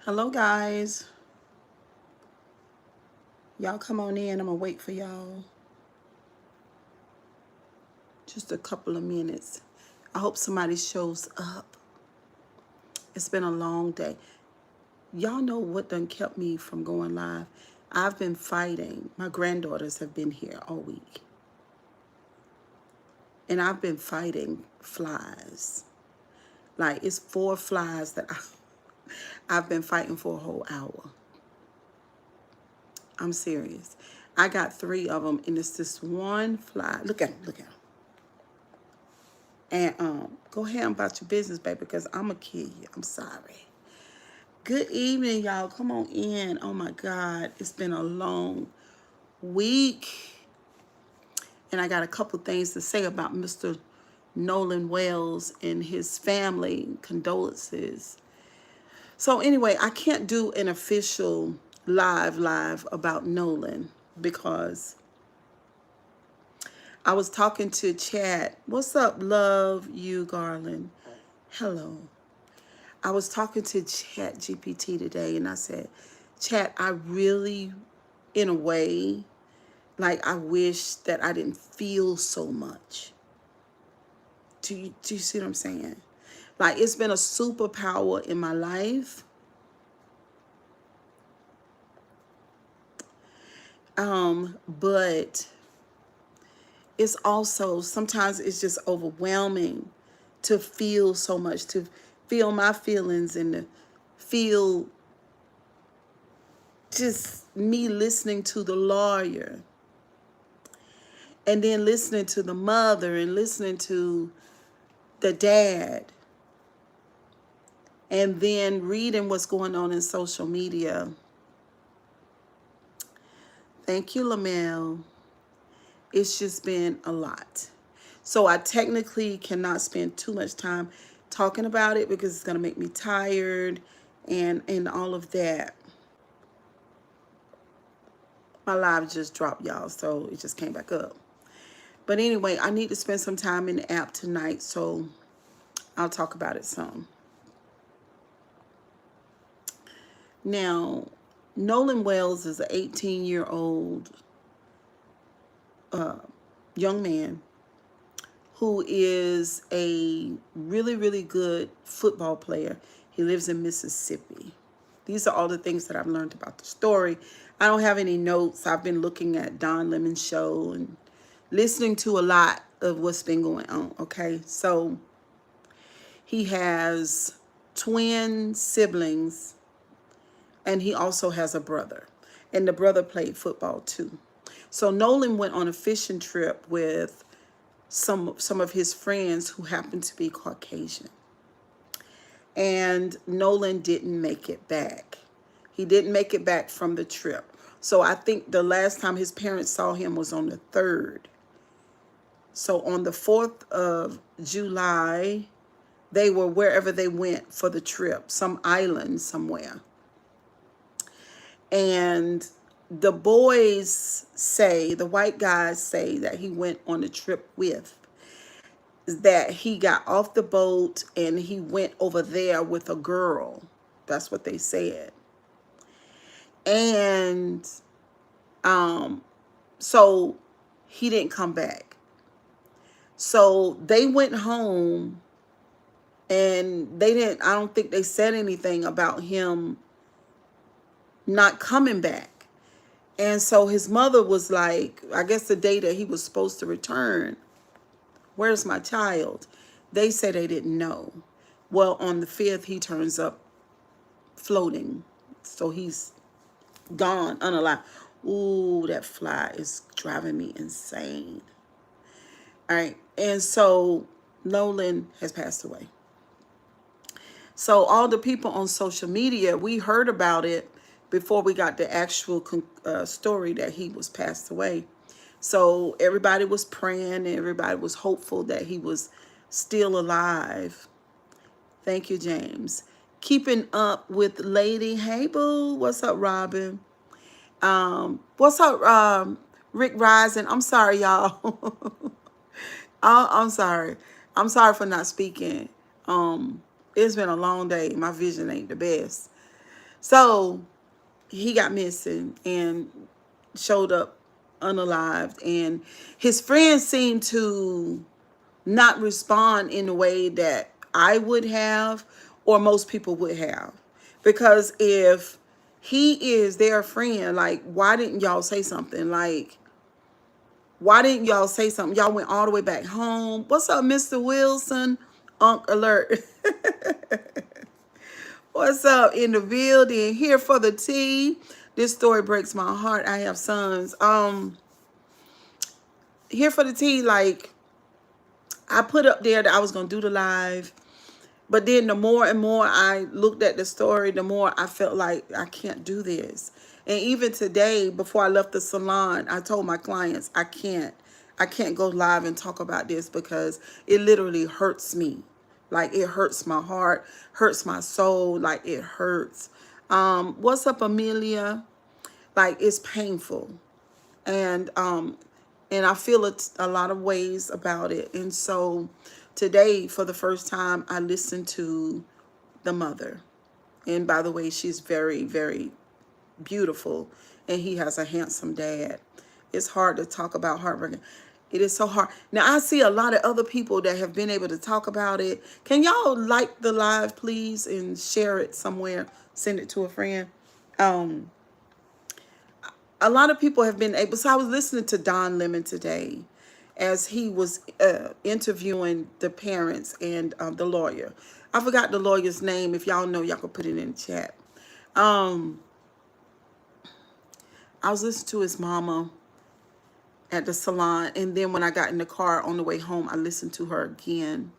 Hello, guys. Y'all come on in. I'm going to wait for y'all just a couple of minutes. I hope somebody shows up. It's been a long day. Y'all know what done kept me from going live? I've been fighting. My granddaughters have been here all week. And I've been fighting flies. Like, it's 4 flies that I've been fighting for a whole hour. I'm serious. I got 3 of them, and it's this one fly. Look at him, look at him. And go ahead about your business, baby, because I'm going to kill you. I'm sorry. Good evening, y'all. Come on in. Oh, my God. It's been a long week. And I got a couple things to say about Mr. Nolan Wells and his family. Condolences. So anyway, I can't do an official live about Nolan because I was talking to Chat. What's up, love you, Garland? Hello. I was talking to Chat GPT today, and I said, Chat, I really, in a way, like I wish that I didn't feel so much. Do you see what I'm saying? Like, it's been a superpower in my life. But it's also, sometimes it's just overwhelming to feel so much, to feel my feelings and to feel just me listening to the lawyer and then listening to the mother and listening to the dad and then reading what's going on in social media. Thank you, Lamel. It's just been a lot. So I technically cannot spend too much time talking about it because it's going to make me tired and all of that. My live just dropped, y'all, so it just came back up. But anyway, I need to spend some time in the app tonight, so I'll talk about it some. Now, Nolan Wells is an 18-year-old young man who is a really, really good football player. He lives in Mississippi. These are all the things that I've learned about the story. I don't have any notes. I've been looking at Don Lemon's show and listening to a lot of what's been going on, okay? So he has twin siblings, and he also has a brother. And the brother played football too. So Nolan went on a fishing trip with some of his friends who happened to be Caucasian. And Nolan didn't make it back. He didn't make it back from the trip. So I think the last time his parents saw him was on the 3rd. So on the 4th of July, they were wherever they went for the trip, some island somewhere. And the boys say, the white guys say that he went on the trip with, that he got off the boat and he went over there with a girl. That's what they said. And so he didn't come back. So they went home and I don't think they said anything about him not coming back. And so his mother was like, I guess the day that he was supposed to return, where's my child? They said they didn't know. Well, on the 5th, he turns up floating. So he's gone, unalive. Ooh, that fly is driving me insane. All right. And so Nolan has passed away. So all the people on social media, we heard about it before we got the actual story that he was passed away. So everybody was praying and everybody was hopeful that he was still alive. Thank you, James. Keeping up with Lady. Hey, boo. What's up, Robin? What's up, Rick Rising? I'm sorry, y'all. I'm sorry. I'm sorry for not speaking. It's been a long day. My vision ain't the best. So he got missing and showed up unalived, and his friends seemed to not respond in the way that I would have or most people would have. Because if he is their friend, like, why didn't y'all say something? Like, why didn't y'all say something? Y'all went all the way back home. What's up, Mr. Wilson? Unk alert. What's up in the building? Here for the tea. This story breaks my heart. I have sons. Here for the tea, like, I put up there that I was gonna do the live, but then the more and more I looked at the story, the more I felt like I can't do this. And even today, before I left the salon, I told my clients I can't go live and talk about this because it literally hurts me. Like, it hurts my heart, hurts my soul, like it hurts. What's up, Amelia? Like, it's painful. And I feel a lot of ways about it. And so today, for the first time, I listened to the mother. And by the way, she's very, very beautiful, and he has a handsome dad. It's hard to talk about heartbreaking. It is so hard. Now, I see a lot of other people that have been able to talk about it. Can y'all like the live, please, and share it somewhere? Send it to a friend. A lot of people have been able. So I was listening to Don Lemon today as he was interviewing the parents and the lawyer. I forgot the lawyer's name. If y'all know, y'all can put it in the chat. I was listening to his mama at the salon, and then when I got in the car on the way home, I listened to her again,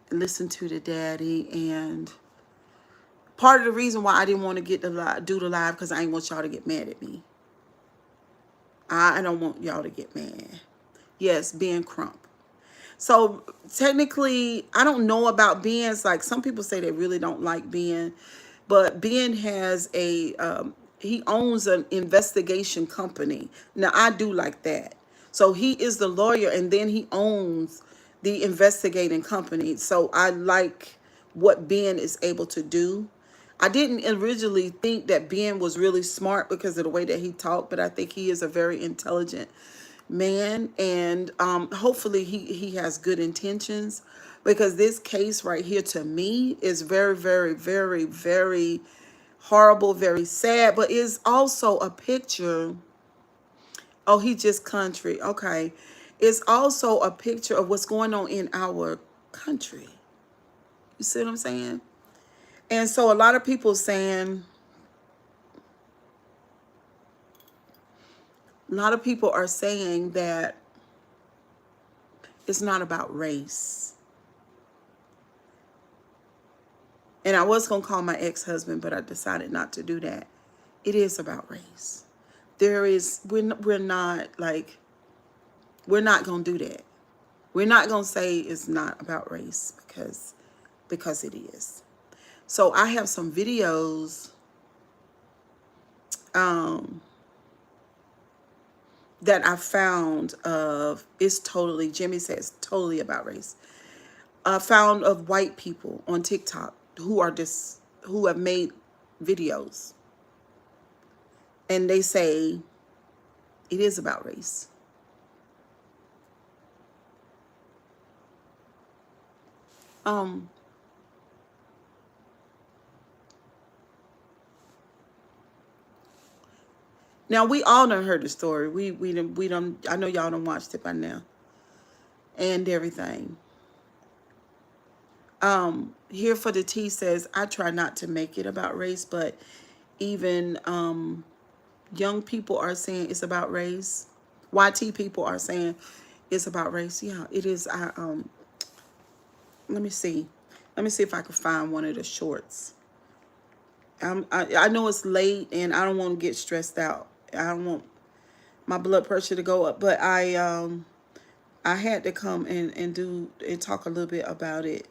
and listened to the daddy. And part of the reason why I didn't want to do the live, because I ain't want y'all to get mad at me. I don't want y'all to get mad. Yes, Ben Crump. So technically, I don't know about Ben's. Like, some people say they really don't like Ben, but Ben has he owns an investigation company. Now, I do like that. So he is the lawyer, and then he owns the investigating company. So I like what Ben is able to do. I didn't originally think that Ben was really smart because of the way that he talked, but I think he is a very intelligent man, and hopefully he has good intentions, because this case right here to me is very, very, very, very horrible, very sad, but is also a picture. Oh, he just country. Okay. It's also a picture of what's going on in our country. You see what I'm saying? And so a lot of people saying, a lot of people are saying that it's not about race. And I was going to call my ex-husband, but I decided not to do that. It is about race. We're not going to do that. We're not going to say it's not about race, because it is. So I have some videos that I found of, it's totally, Jimmy says, totally about race. Found of white people on TikTok who have made videos, and they say it is about race. Now, we all done heard the story. We don't. I know y'all done watched it by now and everything. Here for the tea says, I try not to make it about race, but even young people are saying it's about race. YT people are saying it's about race. Yeah, it is. Let me see. Let me see if I can find one of the shorts. I know it's late, and I don't want to get stressed out. I don't want my blood pressure to go up, but I had to come and talk a little bit about it.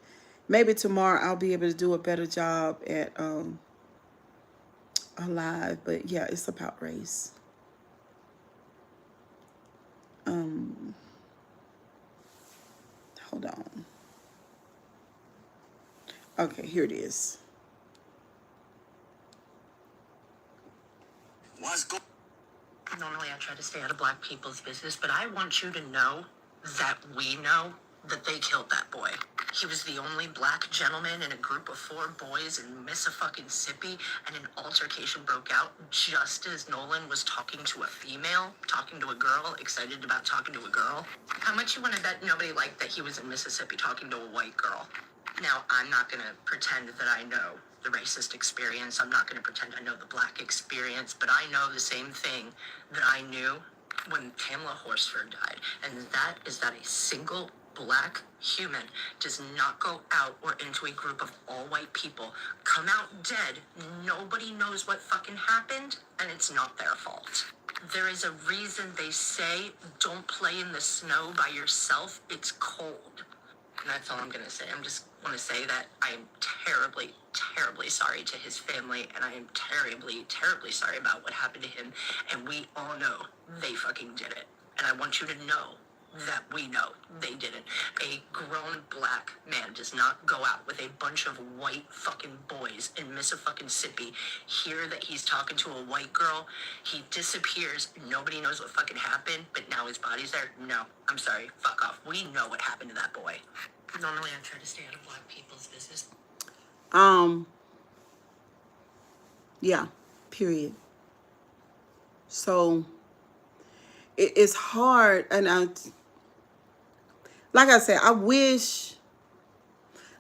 Maybe tomorrow I'll be able to do a better job at a live. But yeah, it's about race. Hold on. Okay, here it is. What's going Normally, I try to stay out of black people's business, but I want you to know that we know that they killed that boy. He was the only black gentleman in a group of 4 boys in Mississippi, and an altercation broke out just as Nolan was talking to a female, talking to a girl, excited about talking to a girl. How much you want to bet nobody liked that he was in Mississippi talking to a white girl? Now, I'm not going to pretend that I know the racist experience. I'm not going to pretend I know the black experience, but I know the same thing that I knew when Pamela Horsford died, and that is that a single black human does not go out or into a group of all white people, come out dead, nobody knows what fucking happened, and it's not their fault. There is a reason they say, don't play in the snow by yourself, it's cold. And that's all I'm going to say. I just want to say that I am terribly, terribly sorry to his family, and I am terribly, terribly sorry about what happened to him, and we all know they fucking did it. And I want you to know that we know they didn't. A grown black man does not go out with a bunch of white fucking boys in Mississippi, hear that he's talking to a white girl, he disappears, nobody knows what fucking happened, but now his body's there. No, I'm sorry, fuck off. We know what happened to that boy. Normally I try to stay out of black people's business. Yeah, period. So it's hard, and like I said, I wish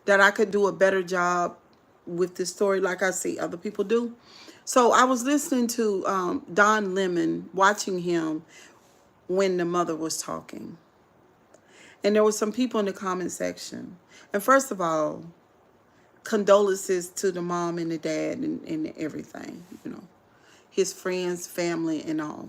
that I could do a better job with this story like I see other people do. So I was listening to Don Lemon, watching him when the mother was talking. And there were some people in the comment section. And first of all, condolences to the mom and the dad and everything, you know, his friends, family, and all.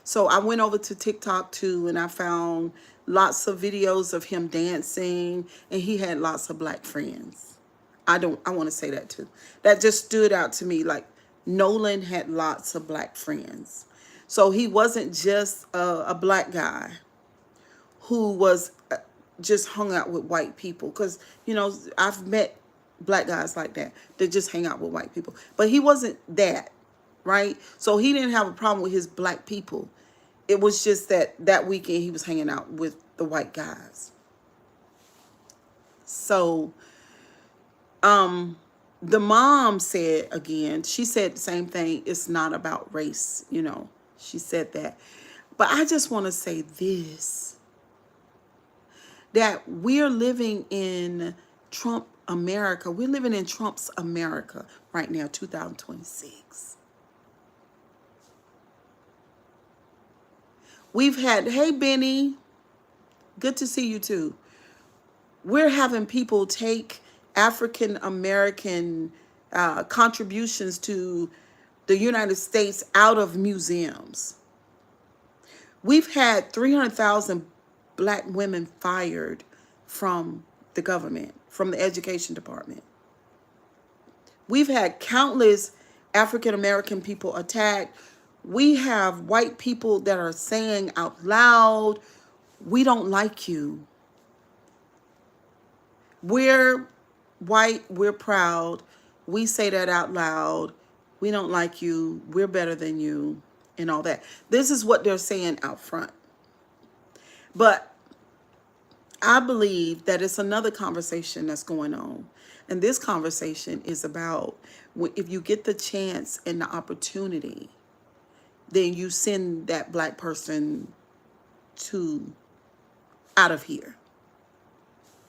So I went over to TikTok too, and I found lots of videos of him dancing, and he had lots of black friends. I want to say that too. That just stood out to me. Like, Nolan had lots of black friends. So he wasn't just a black guy who was just hung out with white people. Because, you know, I've met black guys like that. They just hang out with white people. But he wasn't that, right? So he didn't have a problem with his black people. It was just that weekend he was hanging out with the white guys. So the mom said, again, she said the same thing. It's not about race, you know. She said that. But I just want to say this, that we're living in Trump America. We're living in Trump's America right now, 2026. We've had, hey, Benny, good to see you too. We're having people take African American contributions to the United States out of museums. We've had 300,000 black women fired from the government, from the education department. We've had countless African American people attacked. We have white people that are saying out loud, we don't like you. We're white, we're proud. We say that out loud. We don't like you. We're better than you, and all that. This is what they're saying out front. But I believe that it's another conversation that's going on. And this conversation is about, if you get the chance and the opportunity, then you send that black person out of here.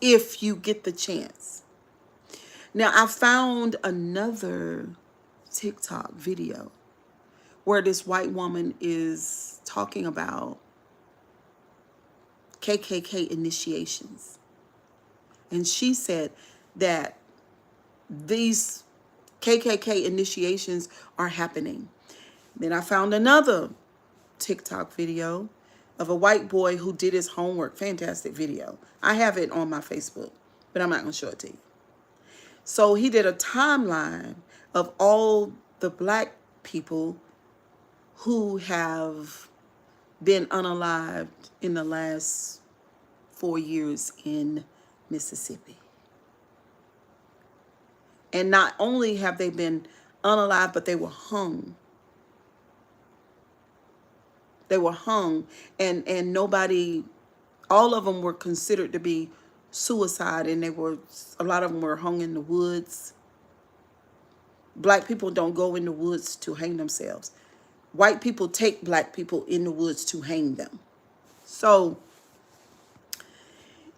If you get the chance. Now, I found another TikTok video where this white woman is talking about KKK initiations. And she said that these KKK initiations are happening. Then I found another TikTok video of a white boy who did his homework. Fantastic video. I have it on my Facebook, but I'm not going to show it to you. So he did a timeline of all the black people who have been unalived in the last 4 years in Mississippi. And not only have they been unalived, but they were hung. They were hung, and nobody, all of them were considered to be suicide, and a lot of them were hung in the woods. Black people don't go in the woods to hang themselves. White people take black people in the woods to hang them. So,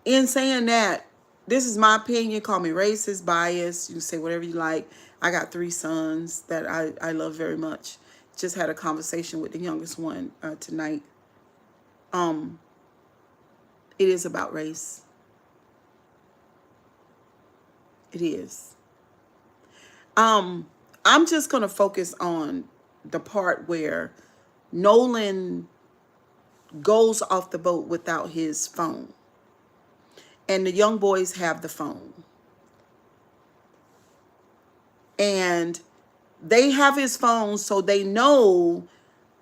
in saying that, this is my opinion. Call me racist, biased. You can say whatever you like. I got 3 sons that I love very much. Just had a conversation with the youngest one tonight. It is about race. It is. I'm just going to focus on the part where Nolan goes off the boat without his phone. And the young boys have the phone. And they have his phone, so they know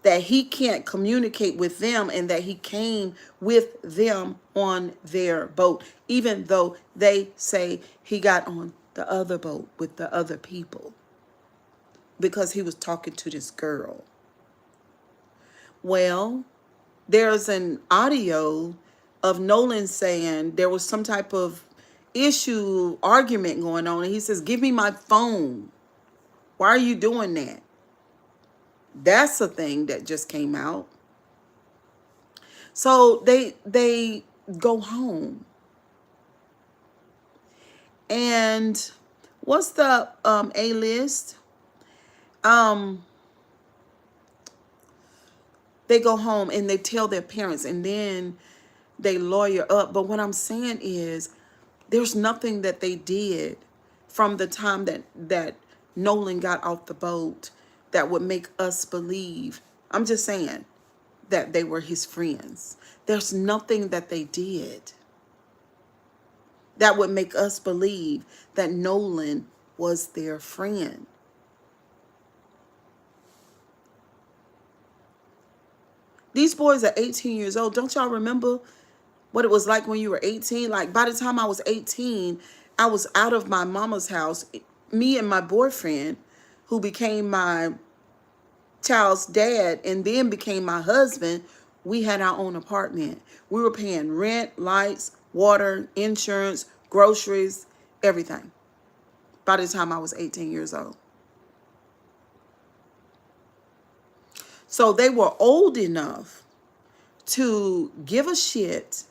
that he can't communicate with them and that he came with them on their boat, even though they say he got on the other boat with the other people because he was talking to this girl. Well, there's an audio of Nolan saying there was some type of issue, argument going on, and he says, "Give me my phone. Why are you doing that?" That's a thing that just came out. So they go home. And what's the A list? They go home and they tell their parents, and then they lawyer up. But what I'm saying is there's nothing that they did from the time that Nolan got off the boat that would make us believe. I'm just saying that they were his friends. There's nothing that they did that would make us believe that Nolan was their friend. These boys are 18 years old. Don't y'all remember what it was like when you were 18? Like, by the time I was 18, I was out of my mama's house. Me and my boyfriend, who became my child's dad and then became my husband, we had our own apartment. We were paying rent, lights, water, insurance, groceries, everything by the time I was 18 years old. So they were old enough to give a shit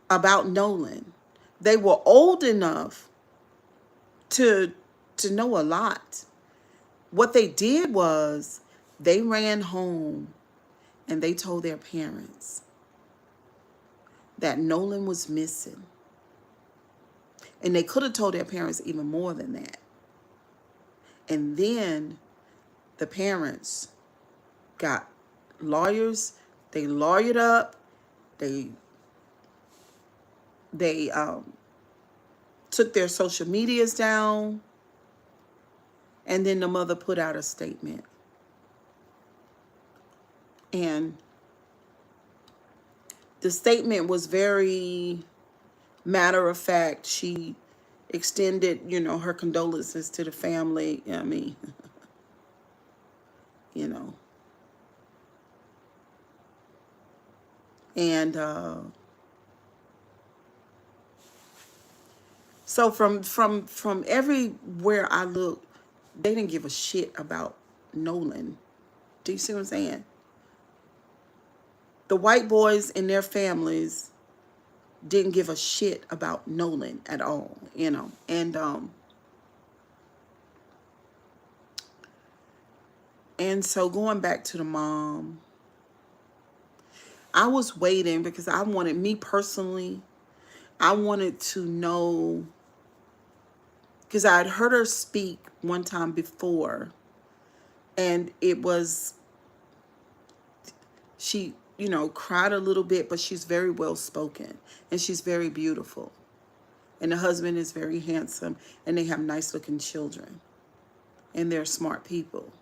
about Nolan. They were old enough to know a lot. What they did was they ran home and they told their parents that Nolan was missing. And they could have told their parents even more than that. And then the parents got lawyers. They lawyered up. They took their social medias down. And then the mother put out a statement. And the statement was very matter of fact. She extended, her condolences to the family. I mean, And so from everywhere I looked, they didn't give a shit about Nolan. Do you see what I'm saying? The white boys and their families didn't give a shit about Nolan at all, And so going back to the mom, I was waiting because I wanted, me personally, I wanted to know, because I had heard her speak one time before, and it was, she, cried a little bit, but she's very well spoken, and she's very beautiful. And the husband is very handsome, and they have nice looking children, and they're smart people.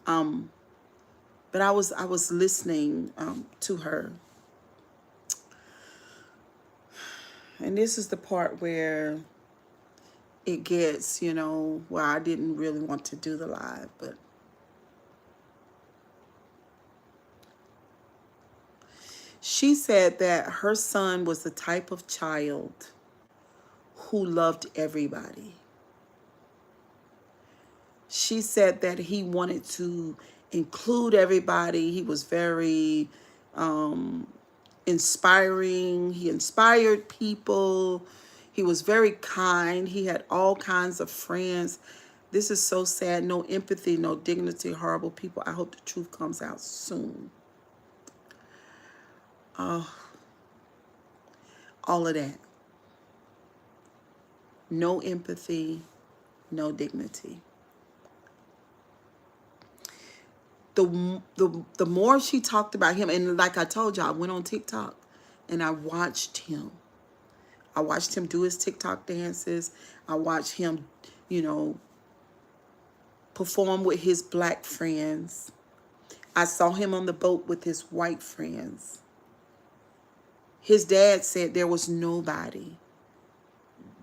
But I was listening to her. And this is the part where it gets, where I didn't really want to do the live, but She said that her son was the type of child who loved everybody. She said that he wanted to include everybody. He was very inspiring. He inspired people. He was very kind. He had all kinds of friends. This is so sad. No empathy, no dignity, horrible people. I hope the truth comes out soon. All of that. No empathy, no dignity. The more she talked about him, and like I told you, I went on TikTok and I watched him. I watched him do his TikTok dances. I watched him, you know, perform with his black friends. I saw him on the boat with his white friends. His dad said there was nobody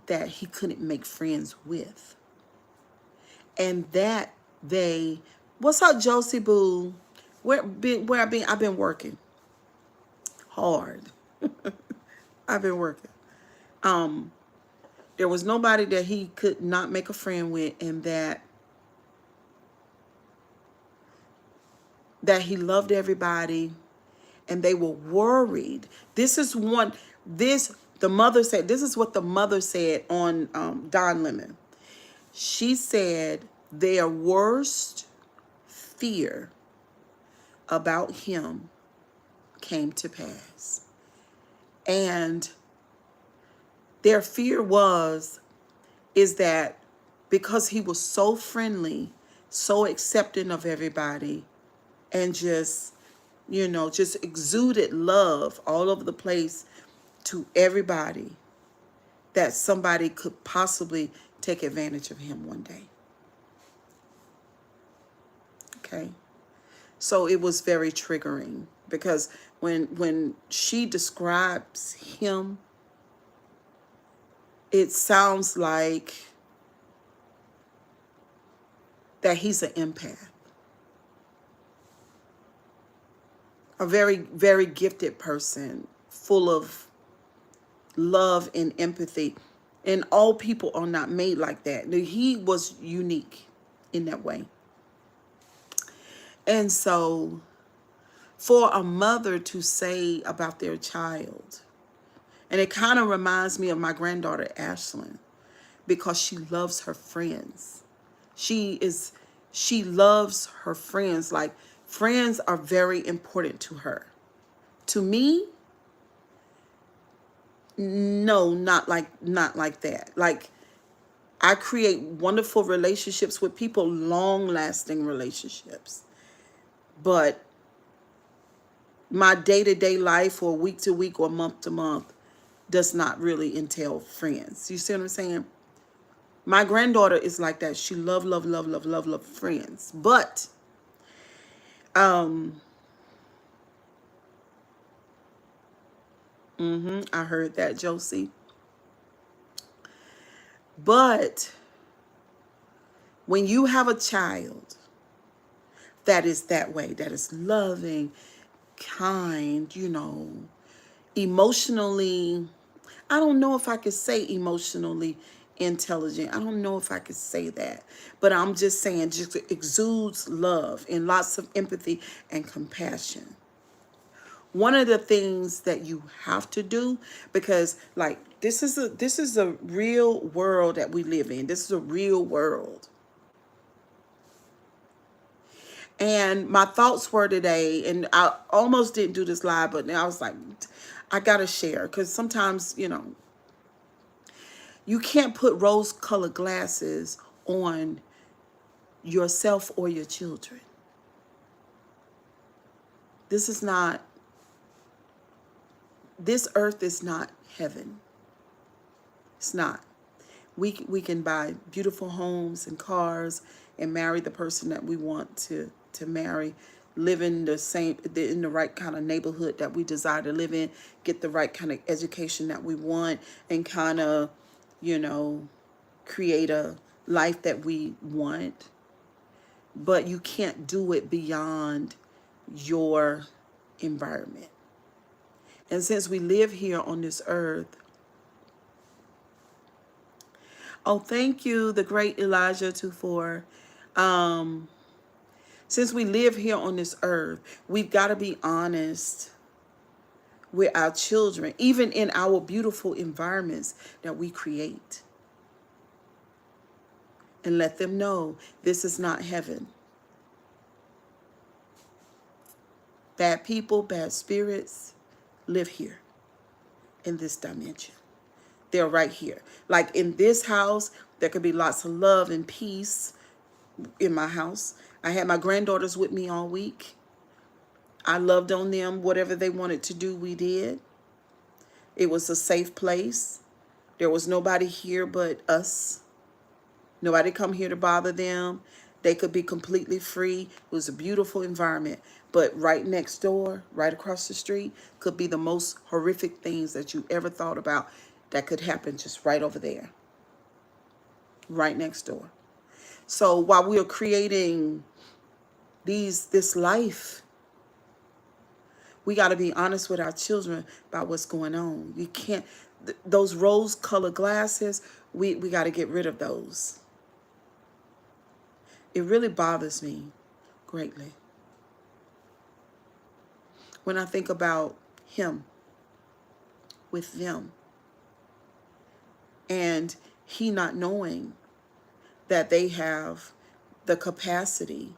that he couldn't make friends with. And that they, what's up, Josie Boo? I've been working hard. I've been working. There was nobody that he could not make a friend with, and that he loved everybody, and they were worried. This is what the mother said on Don Lemon. She said their worst fear about him came to pass. And their fear is that because he was so friendly, so accepting of everybody, and just, you know, just exuded love all over the place to everybody, that somebody could possibly take advantage of him one day. Okay? So it was very triggering, because when she describes him, it sounds like that he's an empath. A very, very gifted person, full of love and empathy. And all people are not made like that. He was unique in that way. And so for a mother to say about their child, and it kind of reminds me of my granddaughter, Ashlyn, because she loves her friends. She loves her friends. Like, friends are very important to her. To me, no, not like that. Like, I create wonderful relationships with people, long-lasting relationships. But my day-to-day life, or week-to-week, or month-to-month, does not really entail friends. You see what I'm saying? My granddaughter is like that. She love friends. But I heard that, Josie. But when you have a child that is that way, that is loving, kind, you know, emotionally, I don't know if I could say emotionally intelligent. I don't know if I could say that. But I'm just saying, just exudes love and lots of empathy and compassion. One of the things that you have to do, because like this is a real world that we live in. This is a real world. And my thoughts were today, and I almost didn't do this live, but I was like, I gotta share, because sometimes, you know, you can't put rose-colored glasses on yourself or your children. This earth is not heaven. It's not. We can buy beautiful homes and cars and marry the person that we want to marry, live in the right kind of neighborhood that we desire to live in, get the right kind of education that we want, and kind of, you know, create a life that we want. But you can't do it beyond your environment. And since we live here on this earth, oh, thank you, the great Elijah 24. Since we live here on this earth, we've got to be honest with our children, even in our beautiful environments that we create, and let them know this is not heaven. Bad people, bad spirits live here in this dimension. They're right here. Like in this house, there could be lots of love and peace in my house. I had my granddaughters with me all week. I loved on them. Whatever they wanted to do, we did. It was a safe place. There was nobody here but us. Nobody come here to bother them. They could be completely free. It was a beautiful environment. But right next door, right across the street, could be the most horrific things that you ever thought about that could happen just right over there. Right next door. So while we are creating this life, we got to be honest with our children about what's going on. You can't, those rose-colored glasses, we got to get rid of those. It really bothers me greatly when I think about him with them and he not knowing that they have the capacity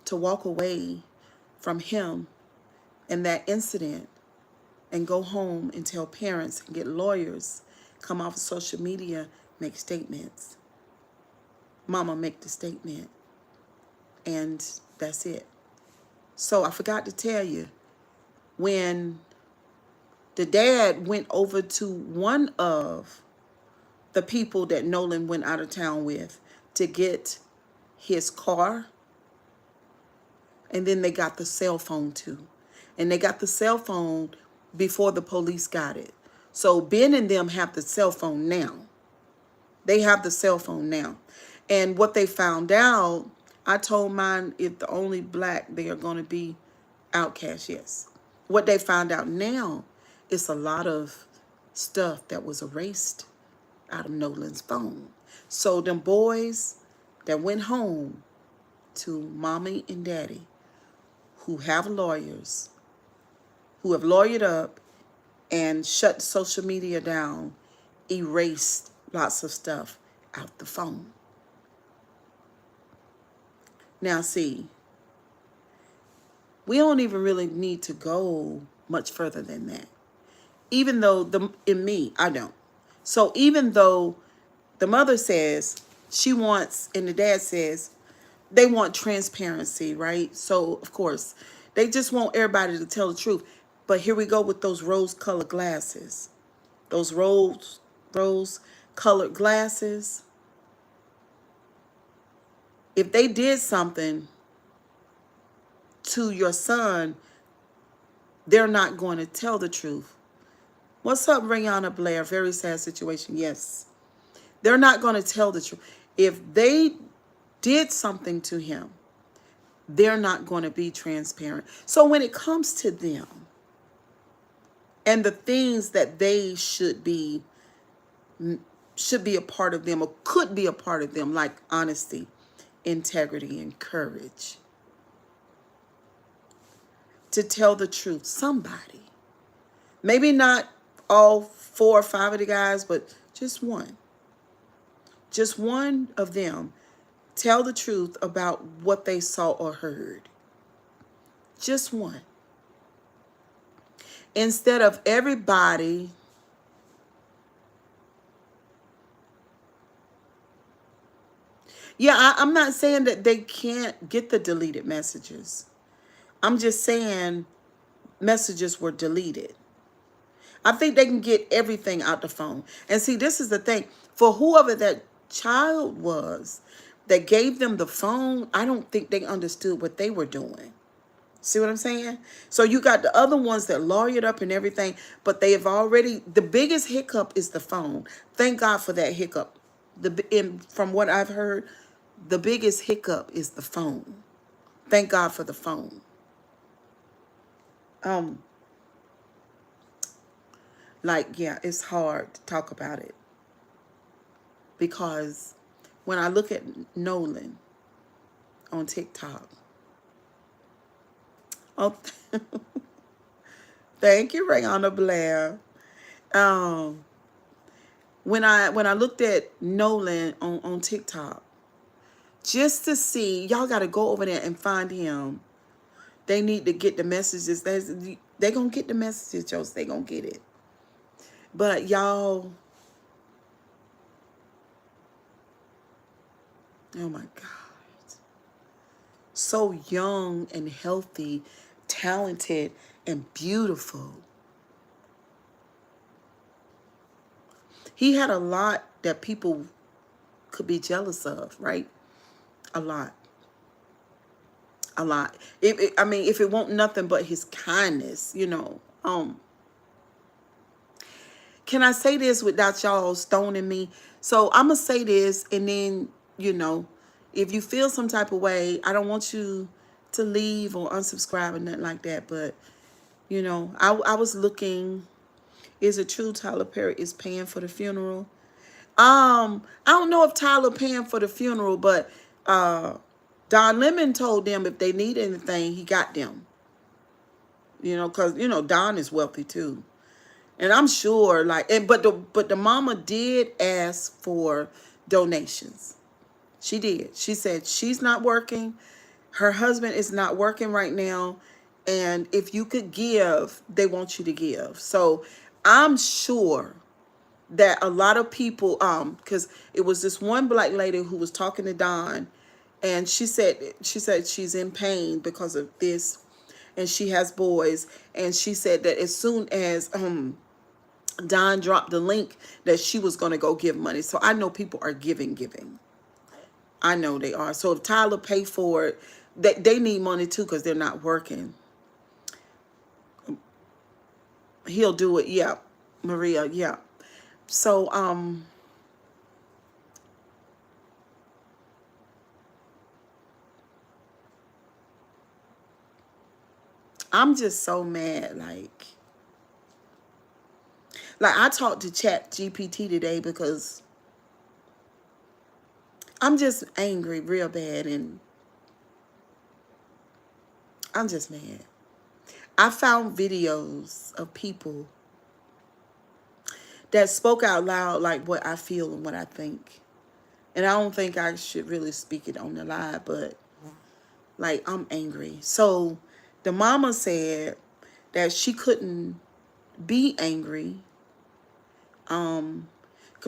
to walk away from him and that incident and go home and tell parents and get lawyers, come off of social media, make statements. Mama make the statement. And that's it. So I forgot to tell you, when the dad went over to one of the people that Nolan went out of town with to get his car, and then they got the cell phone too. And they got the cell phone before the police got it. So Ben and them have the cell phone now. They have the cell phone now. And what they found out, I told mine, if the only black, they are going to be outcast, yes. What they found out now is a lot of stuff that was erased out of Nolan's phone. So them boys that went home to mommy and daddy, who have lawyers, who have lawyered up and shut social media down, erased lots of stuff out the phone. Now see, we don't even really need to go much further than that. Even though in me, I don't. So even though the mother says she wants, and the dad says they want transparency, right? So of course, they just want everybody to tell the truth. But here we go with those rose-colored glasses. Those rose-colored glasses. If they did something to your son, they're not going to tell the truth. What's up, Rihanna Blair? Very sad situation. Yes. They're not going to tell the truth. If they did something to him, they're not going to be transparent. So when it comes to them and the things that they should be a part of them or could be a part of them, like honesty, integrity, and courage, to tell the truth, somebody, maybe not all 4 or 5 of the guys, but just one of them, tell the truth about what they saw or heard. Just one. Instead of everybody I'm not saying that they can't get the deleted messages. I'm just saying messages were deleted. I think they can get everything out the phone. And see, this is the thing. For whoever that child was that gave them the phone, I don't think they understood what they were doing. See what I'm saying? So you got the other ones that lawyered up and everything, but they have already, the biggest hiccup is the phone. Thank God for that hiccup. From what I've heard, the biggest hiccup is the phone. Thank God for the phone. Like, yeah, it's hard to talk about it because when I look at Nolan on TikTok, oh, thank you, Rayanna Blair. Um, when I looked at Nolan on TikTok, just to see, y'all got to go over there and find him. They need to get the messages. They gonna get the messages, Joseph. They gonna get it. But y'all, oh my God, so young and healthy, talented and beautiful. He had a lot that people could be jealous of, right? A lot. A lot. I mean, if it won't nothing but his kindness, you know. Can I say this without y'all stoning me? So I'm gonna say this, and then you know, if you feel some type of way, I don't want you to leave or unsubscribe or nothing like that. But you know, I was looking. Is it true Tyler Perry is paying for the funeral? I don't know if Tyler paying for the funeral, but Don Lemon told them if they need anything, he got them. You know, cause you know Don is wealthy too, and I'm sure but the mama did ask for donations. She did. She said she's not working. Her husband is not working right now, and if you could give, they want you to give. So I'm sure that a lot of people because it was this one black lady who was talking to Don, and she said she's in pain because of this, and she has boys, and she said that as soon as Don dropped the link that she was going to go give money. So I know people are giving. I know they are. So if Tyler paid for it, they need money too because they're not working. He'll do it. Yeah, Maria. Yeah. So I'm just so mad. Like I talked to Chat GPT today because I'm just angry real bad, and I'm just mad. I found videos of people that spoke out loud like what I feel and what I think. And I don't think I should really speak it on the live, but like I'm angry. So the mama said that she couldn't be angry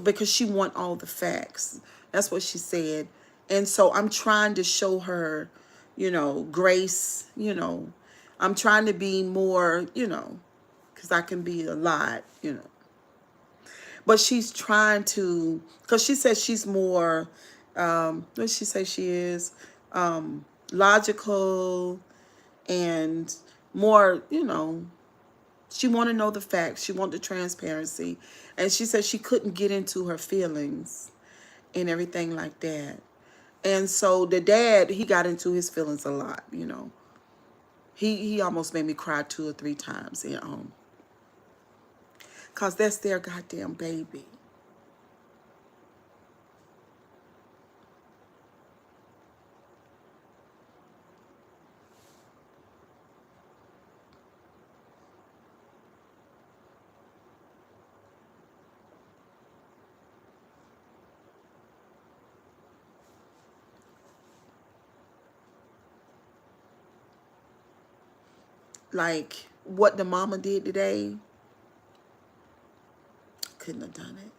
because she want all the facts. That's what she said. And so I'm trying to show her, you know, grace, you know. I'm trying to be more, you know, because I can be a lot, you know. But she's trying to, because she says she's more, what does she say she is? Logical and more, you know, she want to know the facts. She want the transparency. And she said she couldn't get into her feelings and everything like that. And so the dad, he got into his feelings a lot, you know. He almost made me cry 2 or 3 times, you know. Because that's their goddamn baby. Like what the mama did today, couldn't have done it.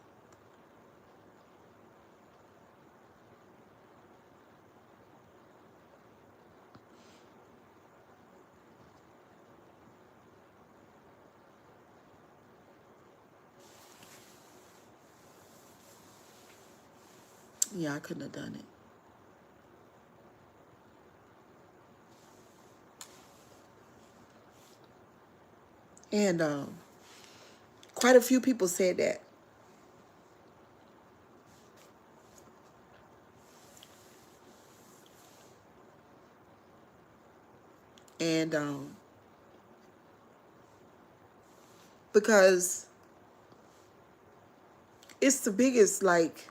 Yeah, I couldn't have done it. And quite a few people said that. And because it's the biggest, like,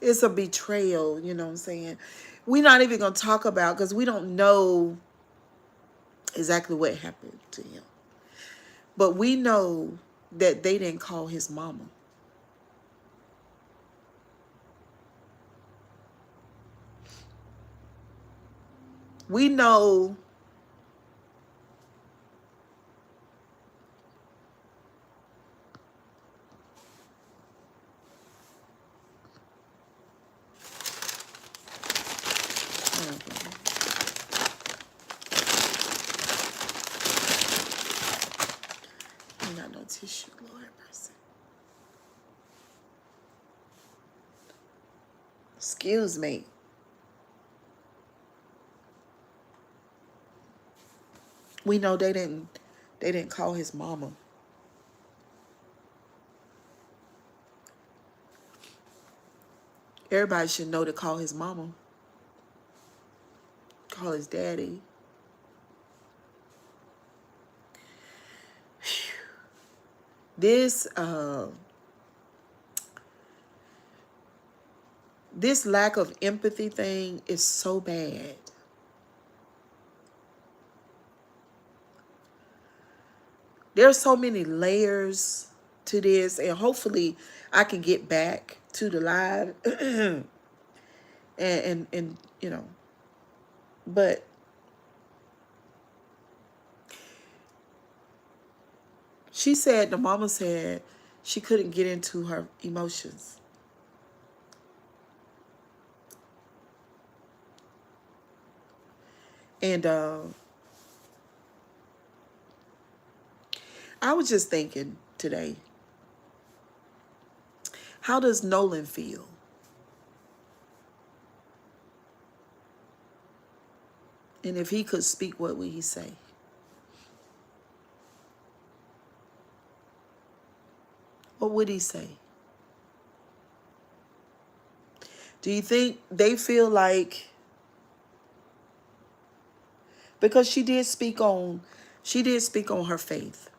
it's a betrayal, you know what I'm saying? We're not even going to talk about, because we don't know exactly what happened to him. But we know that they didn't call his mama. We know I got no tissue, Lord mercy. Excuse me. We know they didn't call his mama. Everybody should know to call his mama. Call his daddy. This this lack of empathy thing is so bad. There's so many layers to this, and hopefully I can get back to the live and you know, but she said, the mama said she couldn't get into her emotions. And I was just thinking today, how does Nolan feel? And if he could speak, what would he say? What would he say? Do you think they feel like, because she did speak on her faith.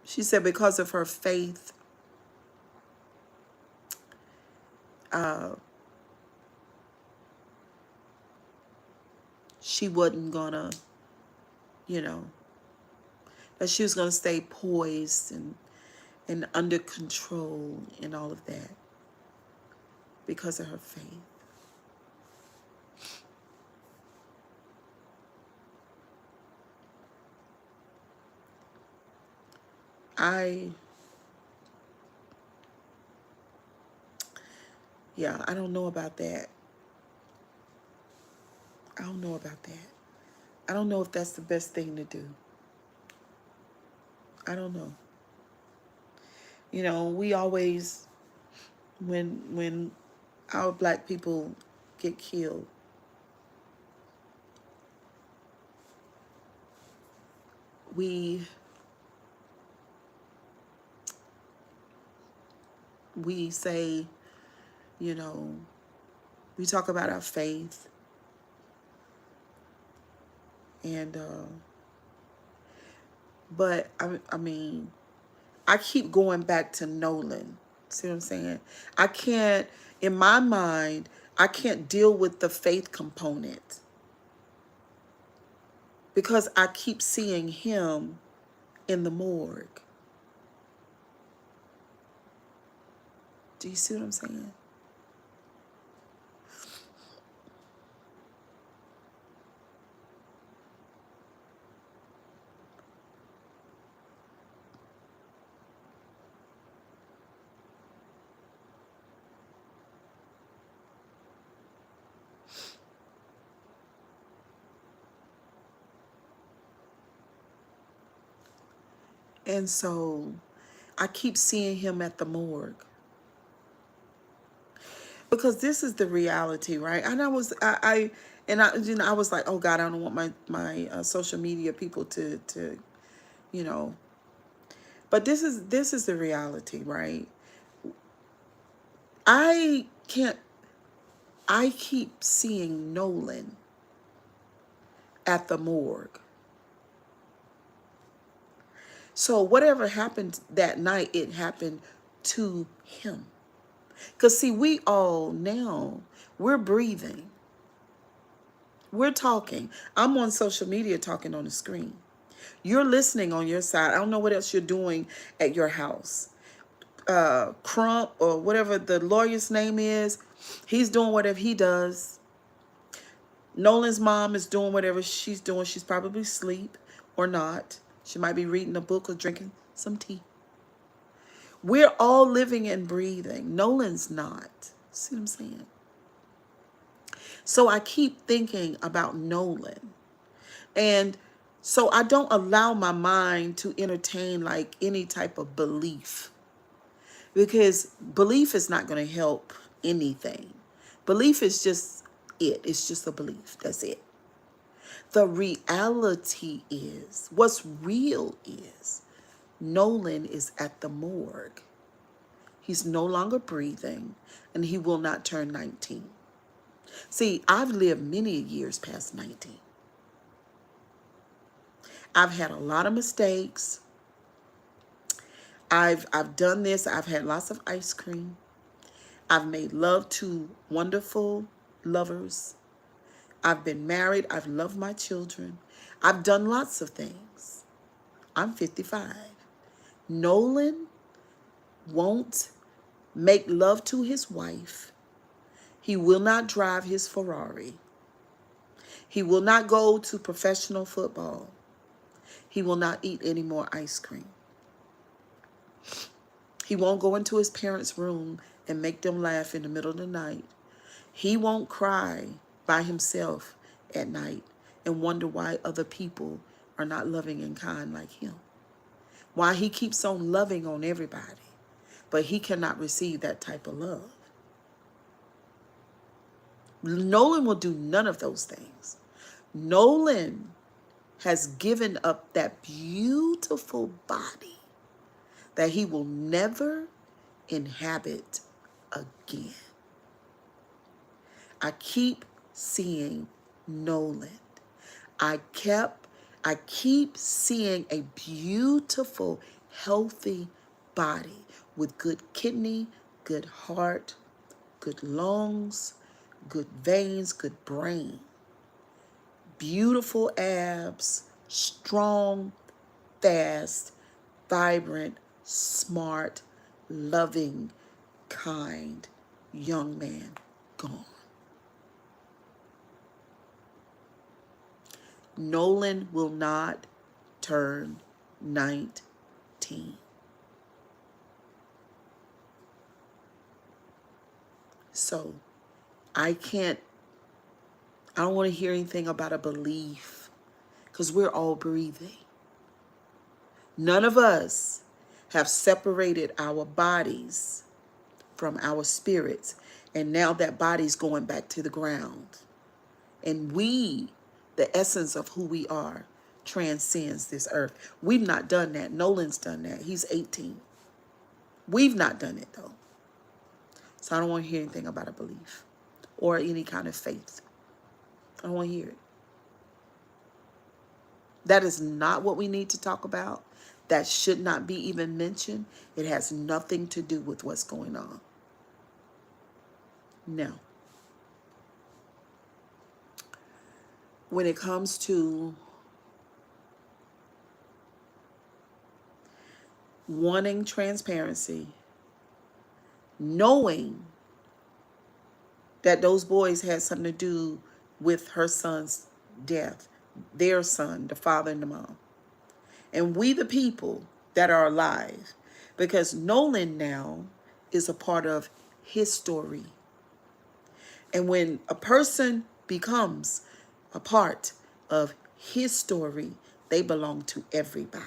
She said because of her faith, she wasn't gonna, you know, that she was gonna stay poised and under control and all of that because of her faith. I don't know about that. I don't know about that. I don't know if that's the best thing to do. I don't know. You know, we always, when our black people get killed, we say, you know, we talk about our faith, and but I mean, I keep going back to Nolan. See what I'm saying? I can't, in my mind, I can't deal with the faith component because I keep seeing him in the morgue. Do you see what I'm saying? And so I keep seeing him at the morgue. Because this is the reality, right? And you know, I was like, oh God, I don't want my social media people to you know, but this is the reality, right? I can't. I keep seeing Nolan at the morgue. So whatever happened that night, it happened to him. Because see, we all now, we're breathing. We're talking. I'm on social media talking on the screen. You're listening on your side. I don't know what else you're doing at your house. Crump or whatever the lawyer's name is, he's doing whatever he does. Nolan's mom is doing whatever she's doing. She's probably asleep or not. She might be reading a book or drinking some tea. We're all living and breathing. Nolan's not. See what I'm saying? So I keep thinking about Nolan. And so I don't allow my mind to entertain like any type of belief, because belief is not going to help anything. Belief is just it. It's just a belief. That's it. The reality is, what's real is, Nolan is at the morgue. He's no longer breathing, and he will not turn 19. See, I've lived many years past 19. I've had a lot of mistakes. I've done this. I've had lots of ice cream. I've made love to wonderful lovers. I've been married. I've loved my children. I've done lots of things. I'm 55. Nolan won't make love to his wife. He will not drive his Ferrari. He will not go to professional football. He will not eat any more ice cream. He won't go into his parents' room and make them laugh in the middle of the night. He won't cry by himself at night and wonder why other people are not loving and kind like him. Why he keeps on loving on everybody, but he cannot receive that type of love. Nolan will do none of those things. Nolan has given up that beautiful body that he will never inhabit again. I keep seeing Nolan. I keep seeing a beautiful, healthy body with good kidney, good heart, good lungs, good veins, good brain. Beautiful abs, strong, fast, vibrant, smart, loving, kind young man gone. Nolan will not turn 19. So I don't want to hear anything about a belief, because we're all breathing. None of us have separated our bodies from our spirits, and now that body's going back to the ground. And we, the essence of who we are, transcends this earth. We've not done that. Nolan's done that. He's 18. We've not done it, though. So I don't want to hear anything about a belief or any kind of faith. I don't want to hear it. That is not what we need to talk about. That should not be even mentioned. It has nothing to do with what's going on. Now, when it comes to wanting transparency, knowing that those boys had something to do with her son's death, their son, the father and the mom, and we the people that are alive, because Nolan now is a part of his story. And when a person becomes a part of his story, they belong to everybody.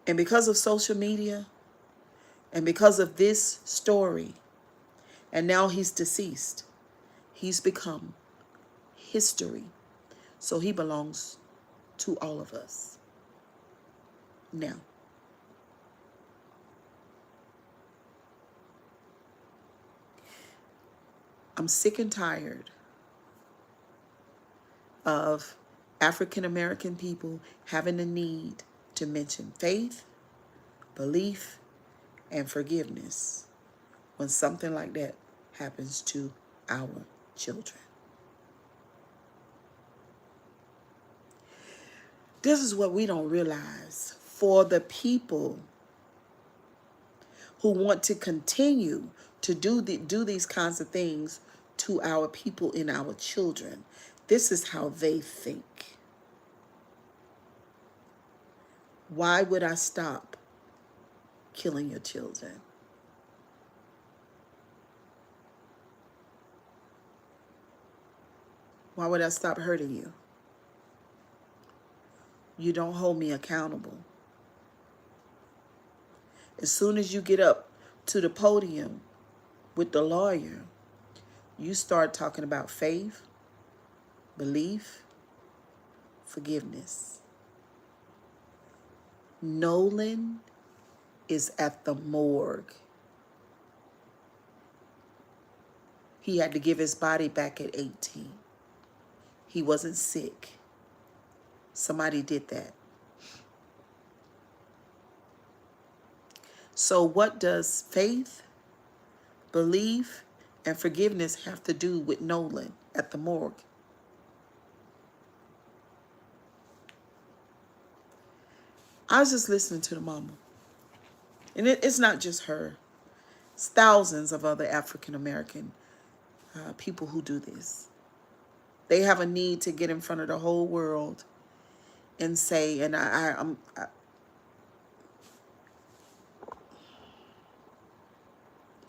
And because of social media, and because of this story, and now he's deceased, he's become history. So he belongs to all of us. Now, I'm sick and tired of African American people having a need to mention faith, belief, and forgiveness when something like that happens to our children. This is what we don't realize. For the people who want to continue to do these kinds of things to our people and our children, this is how they think. Why would I stop killing your children? Why would I stop hurting you? You don't hold me accountable. As soon as you get up to the podium with the lawyer, you start talking about faith, belief, forgiveness. Nolan is at the morgue. He had to give his body back at 18. He wasn't sick. Somebody did that. So what does faith, belief, and forgiveness have to do with Nolan at the morgue? I was just listening to the mama. And it's not just her. It's thousands of other African American people who do this. They have a need to get in front of the whole world and say, and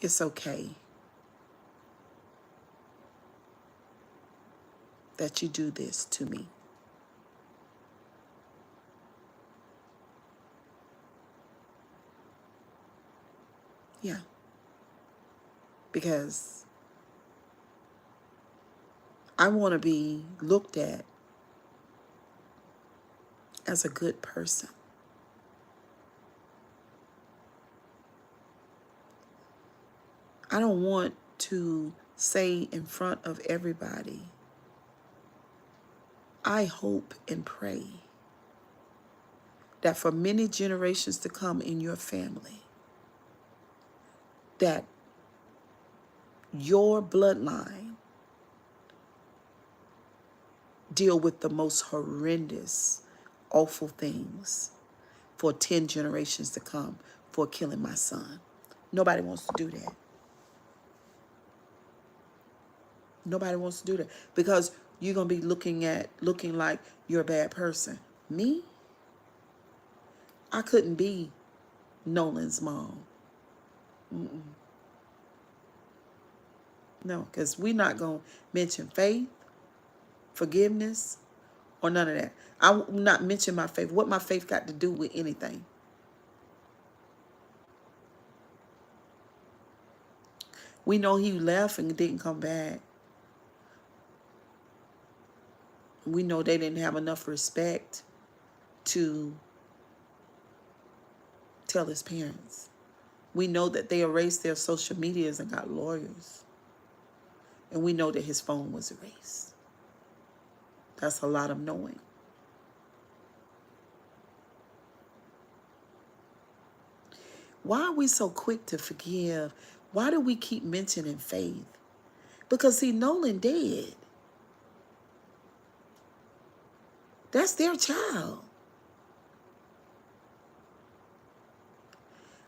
it's okay that you do this to me. Yeah. Because I want to be looked at as a good person. I don't want to say in front of everybody, I hope and pray that for many generations to come in your family, that your bloodline deal with the most horrendous, awful things for 10 generations to come for killing my son. Nobody wants to do that. Nobody wants to do that because you're going to be looking like you're a bad person. Me? I couldn't be Nolan's mom. No, because we're not going to mention faith, forgiveness, or none of that. I'm not mention my faith. What my faith got to do with anything? We know he left and didn't come back. We know they didn't have enough respect to tell his parents. We know that they erased their social medias and got lawyers. And we know that his phone was erased. That's a lot of knowing. Why are we so quick to forgive? Why do we keep mentioning faith? Because see, Nolan dead. That's their child.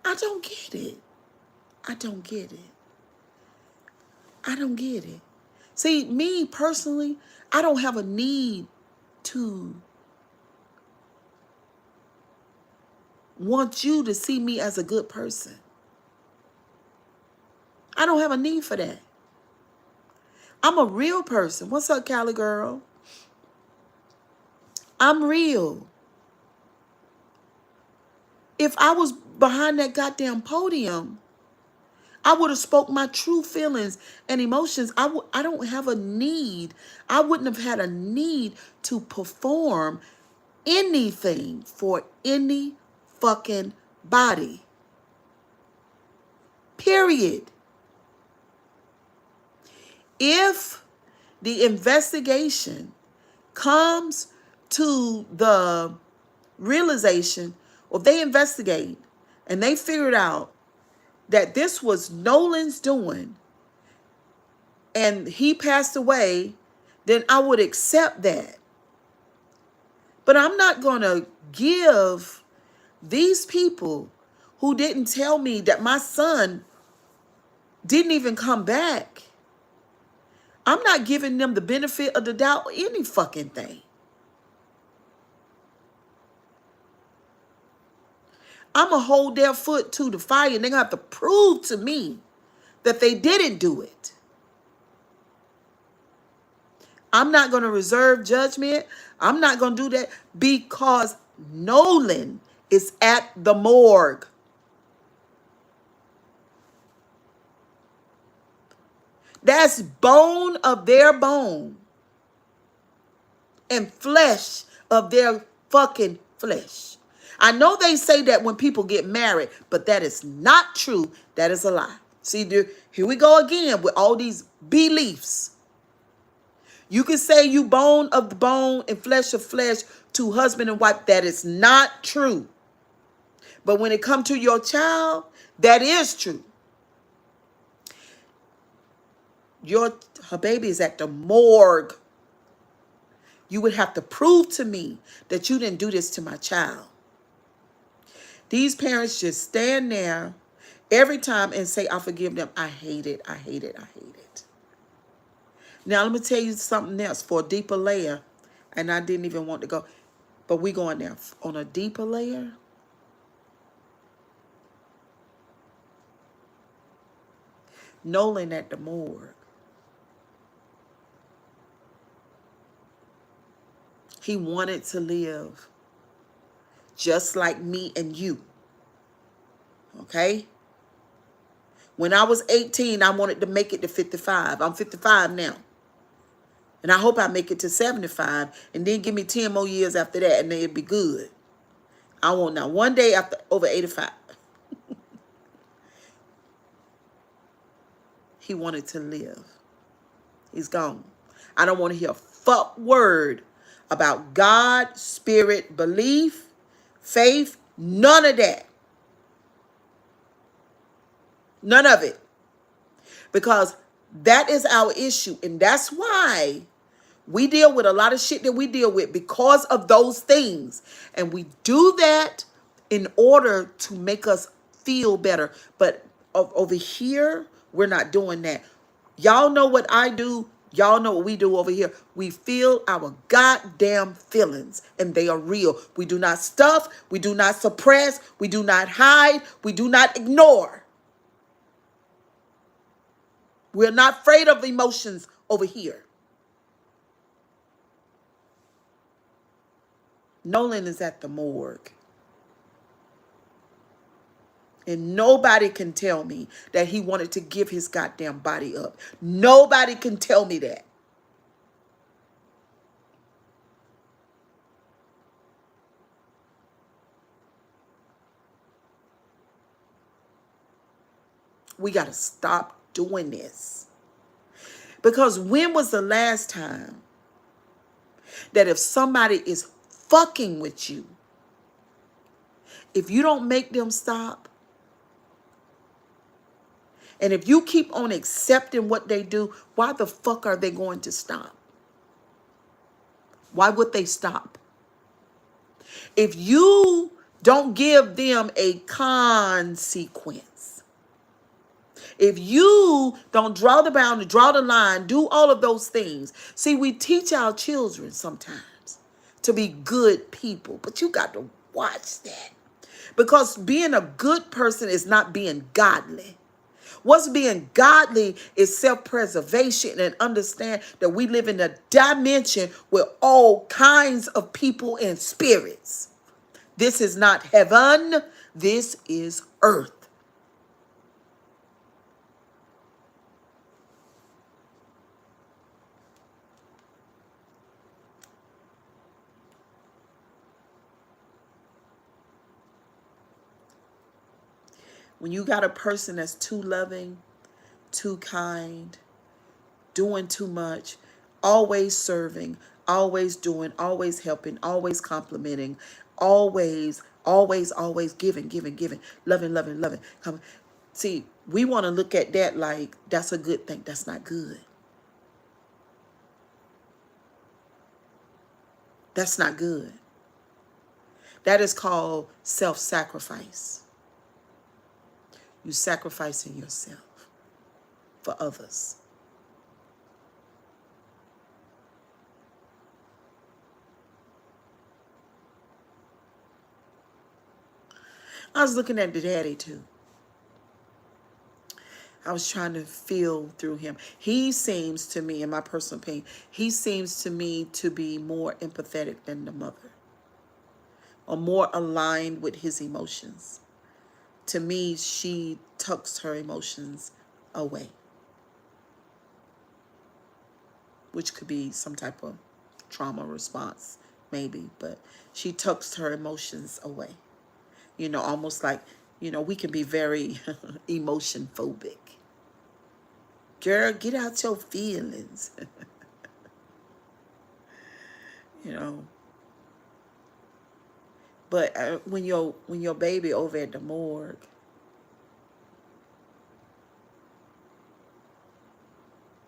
I don't get it. I don't get it. I don't get it. See, me personally, I don't have a need to want you to see me as a good person. I don't have a need for that. I'm a real person. What's up, Cali girl? I'm real. If I was behind that goddamn podium, I would have spoke my true feelings and emotions. I don't have a need. I wouldn't have had a need to perform anything for any fucking body. Period. If the investigation comes to the realization, or if they investigate and they figured out that this was Nolan's doing and he passed away, then I would accept that. But I'm not going to give these people who didn't tell me that my son didn't even come back, I'm not giving them the benefit of the doubt or any fucking thing. I'm going to hold their foot to the fire, and they're going to have to prove to me that they didn't do it. I'm not going to reserve judgment. I'm not going to do that because Nolan is at the morgue. That's bone of their bone and flesh of their fucking flesh. I know they say that when people get married, but that is not true. That is a lie. See, here we go again with all these beliefs. You can say you bone of the bone and flesh of flesh to husband and wife. That is not true. But when it comes to your child, that is true. Her baby is at the morgue. You would have to prove to me that you didn't do this to my child. These parents just stand there every time and say, I forgive them. I hate it. I hate it. I hate it. Now, let me tell you something else for a deeper layer. And I didn't even want to go, but we going there on a deeper layer. Nolan at the morgue. He wanted to live just like me and you. Okay? When I was 18, I wanted to make it to 55. I'm 55 now. And I hope I make it to 75. And then give me 10 more years after that, and then it'd be good. I want now one day after over 85. He wanted to live. He's gone. I don't want to hear a fuck word about God, spirit, belief, faith, none of that. None of it. Because that is our issue. And that's why we deal with a lot of shit that we deal with because of those things. And we do that in order to make us feel better. But over here, we're not doing that. Y'all know what I do. Y'all know what we do over here. We feel our goddamn feelings, and they are real. We do not stuff. We do not suppress. We do not hide. We do not ignore. We're not afraid of emotions over here. Nolan is at the morgue. And nobody can tell me that he wanted to give his goddamn body up. Nobody can tell me that. We got to stop doing this. Because when was the last time that if somebody is fucking with you, if you don't make them stop, and if you keep on accepting what they do, why the fuck are they going to stop? Why would they stop? If you don't give them a consequence, if you don't draw the boundary, draw the line, do all of those things. See, we teach our children sometimes to be good people, but you got to watch that. Because being a good person is not being godly. What's being godly is self-preservation and understand that we live in a dimension with all kinds of people and spirits. This is not heaven. This is earth. When you got a person that's too loving, too kind, doing too much, always serving, always doing, always helping, always complimenting, always giving, giving, giving, loving, loving, loving. See, we want to look at that like that's a good thing. That's not good. That's not good. That is called self-sacrifice. You sacrificing yourself for others. I was looking at the daddy too. I was trying to feel through him. He seems to me, in my personal opinion, he seems to me to be more empathetic than the mother, or more aligned with his emotions. To me, she tucks her emotions away, which could be some type of trauma response, maybe, but she tucks her emotions away. You know, almost like, you know, we can be very emotion phobic. Girl, get out your feelings. You know. But when your baby over at the morgue,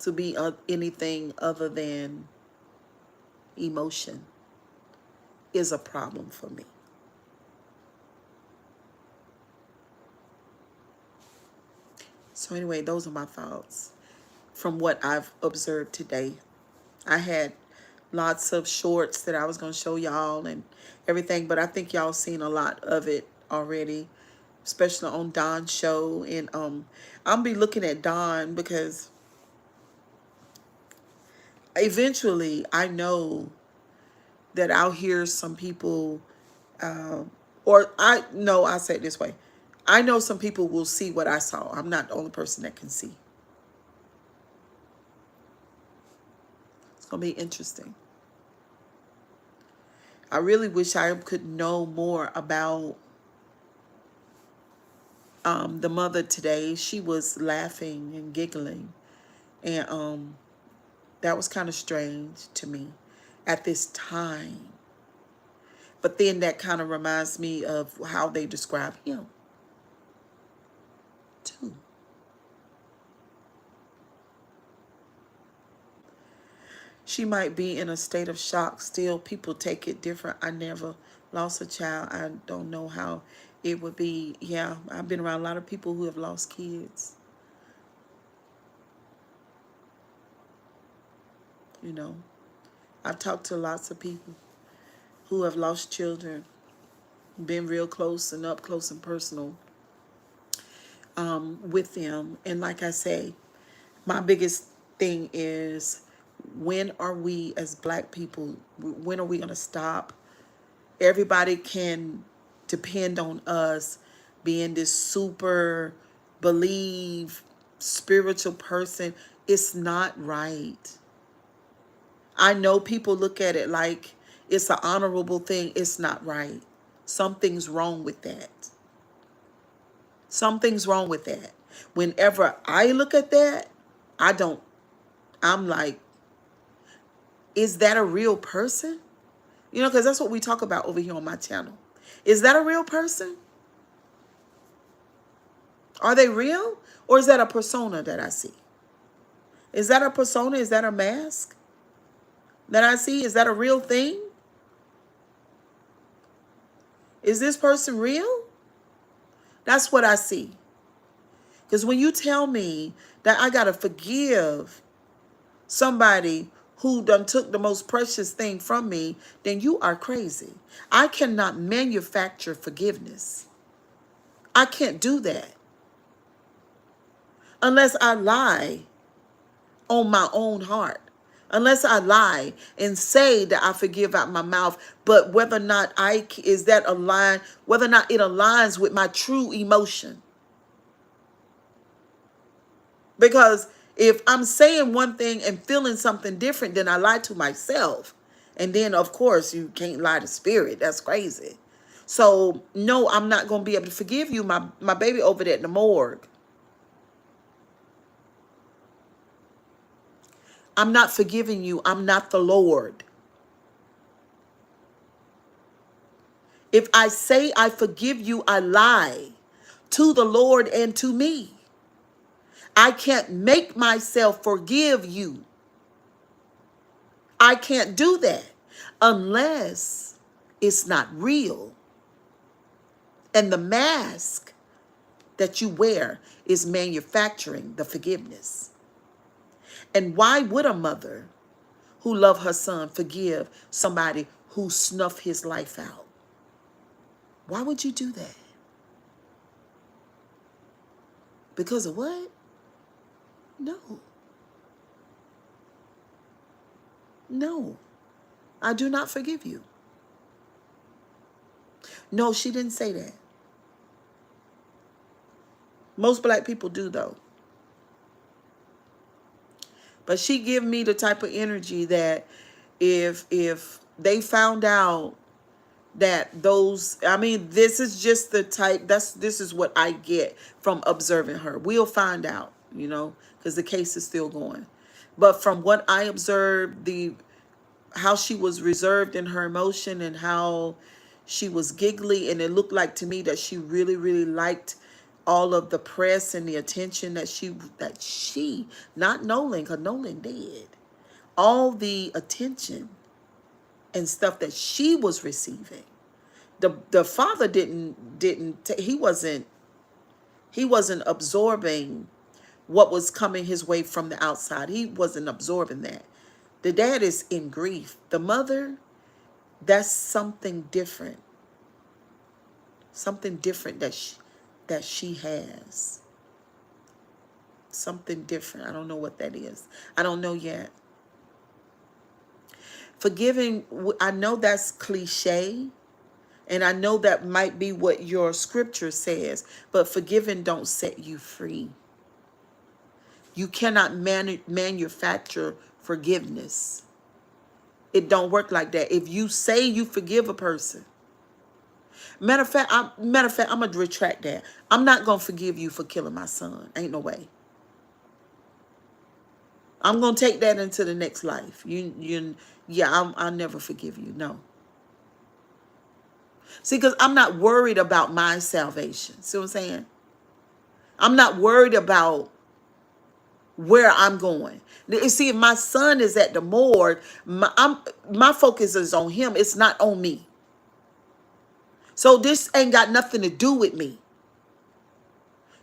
to be anything other than emotion is a problem for me. So anyway, those are my thoughts from what I've observed today. I had lots of shorts that I was going to show y'all and everything, but I think y'all seen a lot of it already, especially on Don's show. And I'll be looking at Don because eventually I know that I'll hear some people, I'll say it this way. I know some people will see what I saw. I'm not the only person that can see. It's going to be interesting. I really wish I could know more about the mother today. She was laughing and giggling. And that was kind of strange to me at this time. But then that kind of reminds me of how they describe him, too. She might be in a state of shock still. People take it different. I never lost a child. I don't know how it would be. Yeah, I've been around a lot of people who have lost kids. You know, I've talked to lots of people who have lost children, been real close and up close and personal with them. And like I say, my biggest thing is, when are we as Black people, when are we going to stop? Everybody can depend on us being this super believe spiritual person. It's not right. I know people look at it like it's an honorable thing. It's not right. Something's wrong with that. Something's wrong with that. Whenever I look at that, I'm like, is that a real person? You know, because that's what we talk about over here on my channel. Is that a real person? Are they real? Or is that a persona that I see? Is that a persona? Is that a mask that I see? Is that a real thing? Is this person real? That's what I see. Because when you tell me that I got to forgive somebody who done took the most precious thing from me, then you are crazy. I cannot manufacture forgiveness. I can't do that unless I lie on my own heart. Unless I lie and say that I forgive out my mouth, but whether or not is that aligned, whether or not it aligns with my true emotion. Because if I'm saying one thing and feeling something different, then I lie to myself. And then, of course, you can't lie to spirit. That's crazy. So, no, I'm not going to be able to forgive you, my baby over there at the morgue. I'm not forgiving you. I'm not the Lord. If I say I forgive you, I lie to the Lord and to me. I can't make myself forgive you. I can't do that unless it's not real. And the mask that you wear is manufacturing the forgiveness. And why would a mother who loved her son forgive somebody who snuffed his life out? Why would you do that? Because of what? No. No. I do not forgive you. No, she didn't say that. Most black people do, though. But she give me the type of energy that if they found out that those, I mean, this is just the type, this is what I get from observing her. We'll find out, you know, because the case is still going. But from what I observed, how she was reserved in her emotion and how she was giggly, and it looked like to me that she really, really liked all of the press and the attention that she, not Nolan, because Nolan did, all the attention and stuff that she was receiving. The father he wasn't absorbing what was coming his way from the outside. He wasn't absorbing that. The dad is in grief. The mother, that's something different. Something different that she has. Something different. I don't know what that is. I don't know yet. Forgiving, I know that's cliche, and I know that might be what your scripture says, but forgiving don't set you free. You cannot manufacture forgiveness. It don't work like that. If you say you forgive a person, matter of fact, I'm gonna retract that. I'm not gonna forgive you for killing my son. Ain't no way. I'm gonna take that into the next life. I'll never forgive you. No. See, because I'm not worried about my salvation. See what I'm saying? I'm not worried about where I'm going. You see, if my son is at the morgue, my focus is on him. It's not on me. So this ain't got nothing to do with me.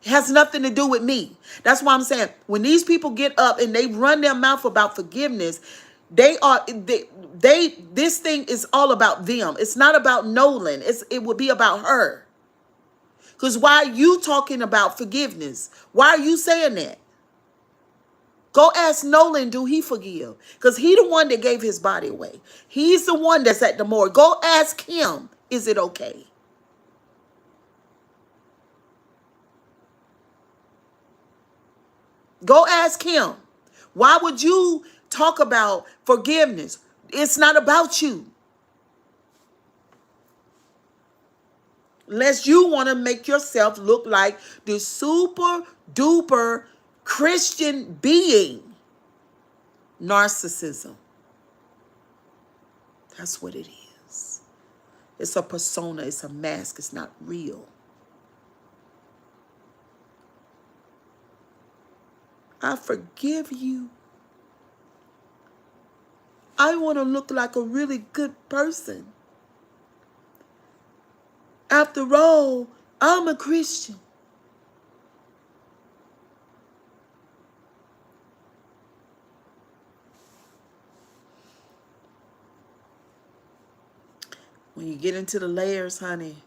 It has nothing to do with me. That's why I'm saying when these people get up and they run their mouth about forgiveness, this thing is all about them. It's not about Nolan. It would be about her. Because why are you talking about forgiveness? Why are you saying that? Go ask Nolan, do he forgive? Because he the one that gave his body away. He's the one that's at the morgue. Go ask him, is it okay? Go ask him. Why would you talk about forgiveness? It's not about you. Unless you want to make yourself look like the super duper Christian being. Narcissism. That's what it is. It's a persona. It's a mask. It's not real. I forgive you. I want to look like a really good person. After all, I'm a Christian. When you get into the layers, honey,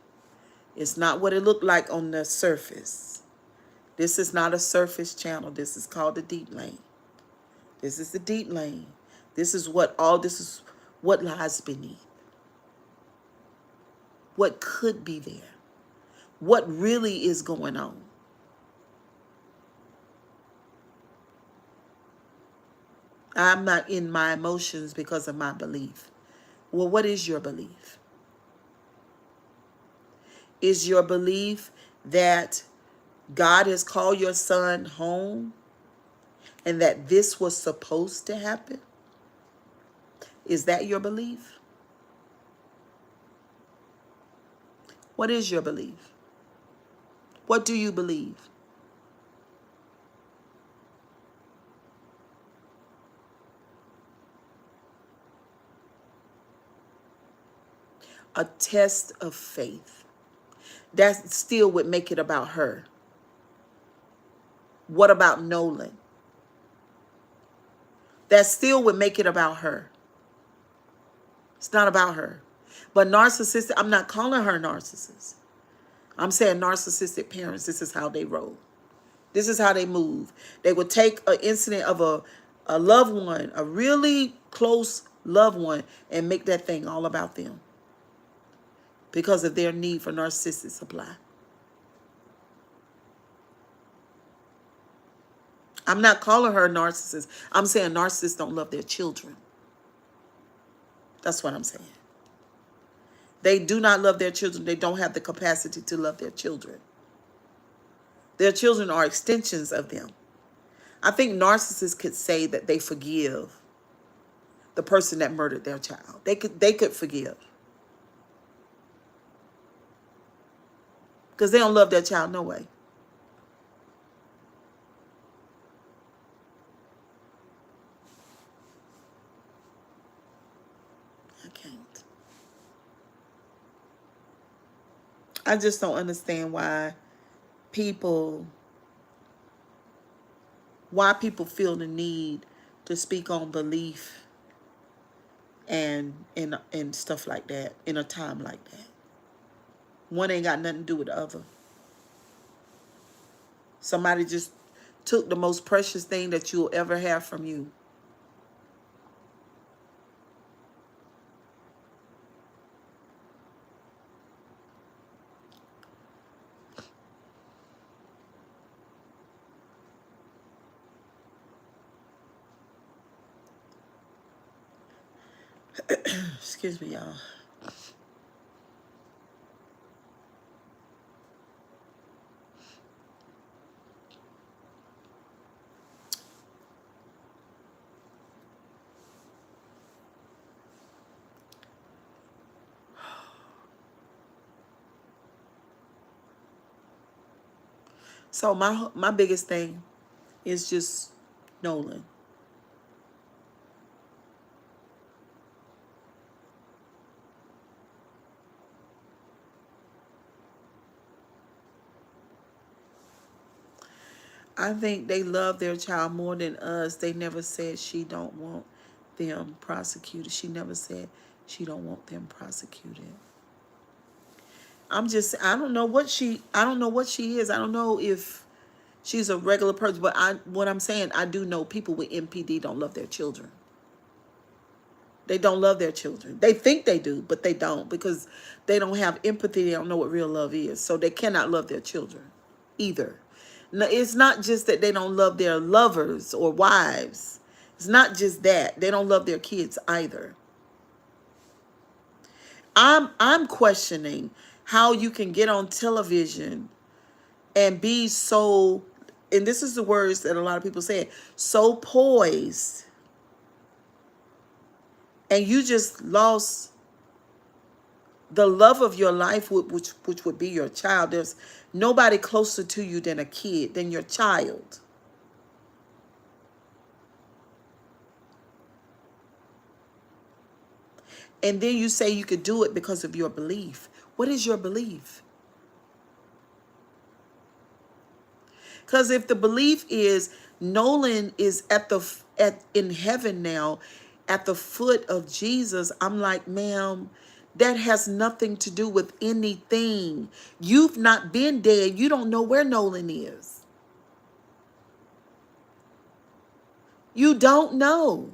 it's not what it looked like on the surface. This is not a surface channel. This is called the deep lane. This is the deep lane. This is what lies beneath. What could be there. What really is going on. I'm not in my emotions because of my belief. Well, what is your belief? Is your belief that God has called your son home and that this was supposed to happen? Is that your belief? What is your belief? What do you believe? A test of faith. That still would make it about her. What about Nolan? That still would make it about her. It's not about her. But narcissistic, I'm not calling her narcissist. I'm saying narcissistic parents, this is how they roll. This is how they move. They would take an incident of a loved one, a really close loved one, and make that thing all about them because of their need for narcissistic supply. I'm not calling her a narcissist. I'm saying narcissists don't love their children. That's what I'm saying. They do not love their children. They don't have the capacity to love their children. Their children are extensions of them. I think narcissists could say that they forgive the person that murdered their child. They could forgive. Because they don't love their child no way. I can't. I just don't understand why people feel the need to speak on belief and stuff like that in a time like that. One ain't got nothing to do with the other. Somebody just took the most precious thing that you'll ever have from you. Excuse me, y'all. So my biggest thing is just Nolan. I think they love their child more than us. They never said she don't want them prosecuted. She never said she don't want them prosecuted. I don't know what she is. I don't know if she's a regular person, but what I'm saying, I do know people with MPD don't love their children. They don't love their children. They think they do, but they don't because they don't have empathy. They don't know what real love is. So they cannot love their children either. No, it's not just that they don't love their lovers or wives. It's not just that. They don't love their kids either. I'm questioning how you can get on television and be so, and this is the words that a lot of people say, so poised, and you just lost the love of your life, which would be your child. There's nobody closer to you than a kid, than your child. And then you say you could do it because of your belief. What is your belief? Because if the belief is Nolan is in heaven now, at the foot of Jesus, I'm like, ma'am, that has nothing to do with anything. You've not been dead. You don't know where Nolan is. You don't know.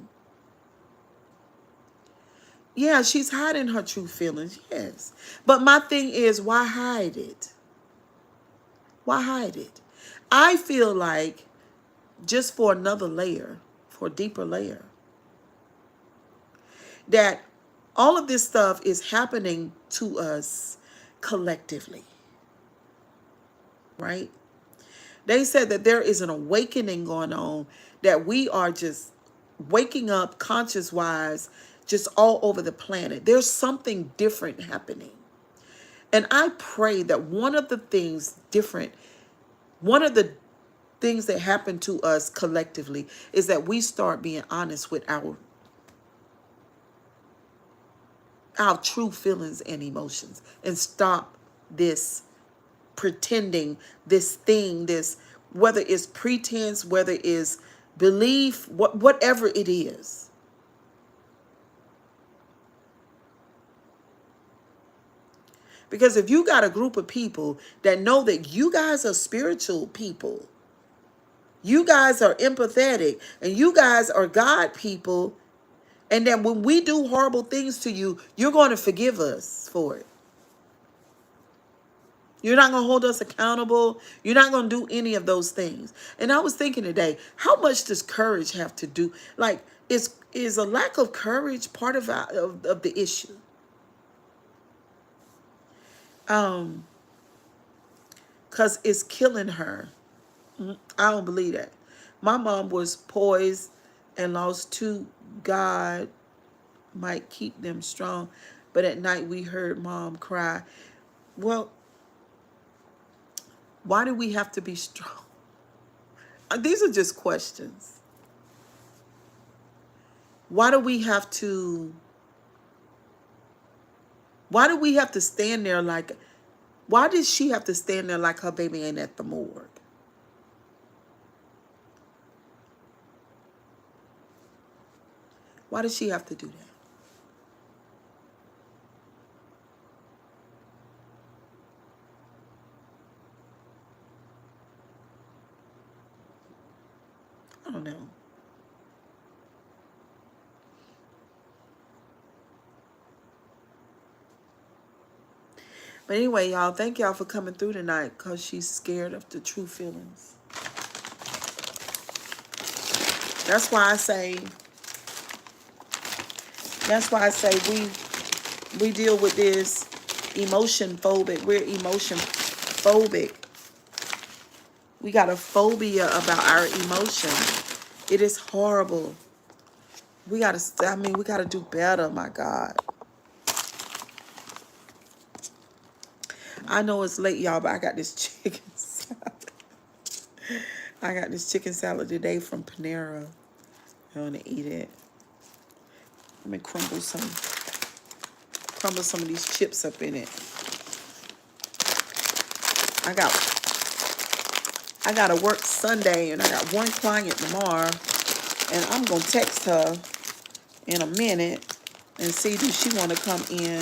Yeah, she's hiding her true feelings, yes. But my thing is, why hide it? Why hide it? I feel like just for another layer, for a deeper layer, that all of this stuff is happening to us collectively, right? They said that there is an awakening going on, that we are just waking up conscious-wise just all over the planet. There's something different happening. And I pray that one of the things that happen to us collectively is that we start being honest with our true feelings and emotions, and stop this pretending, this thing, this, whether it's pretense, whether it's belief, whatever it is. Because if you got a group of people that know that you guys are spiritual people, you guys are empathetic, and you guys are God people, and then when we do horrible things to you, you're going to forgive us for it. You're not going to hold us accountable. You're not going to do any of those things. And I was thinking today, how much does courage have to do? Like, is a lack of courage part of the issue? Because it's killing her. I don't believe that. My mom was poised and lost two. God might keep them strong. But at night we heard mom cry. Well, why do we have to be strong? These are just questions. Why do we have to stand there like, why did she have to stand there like her baby ain't at the morgue? Why did she have to do that? I don't know. But anyway, y'all, thank y'all for coming through tonight, because she's scared of the true feelings. That's why I say we deal with this emotion phobic. We're emotion phobic. We got a phobia about our emotions. It is horrible. We got to do better, my God. I know it's late, y'all, but I got this chicken salad. I got this chicken salad today from Panera. I want to eat it. Let me crumble some of these chips up in it. I got to work Sunday, and I got one client tomorrow, and I'm going to text her in a minute and see, does she want to come in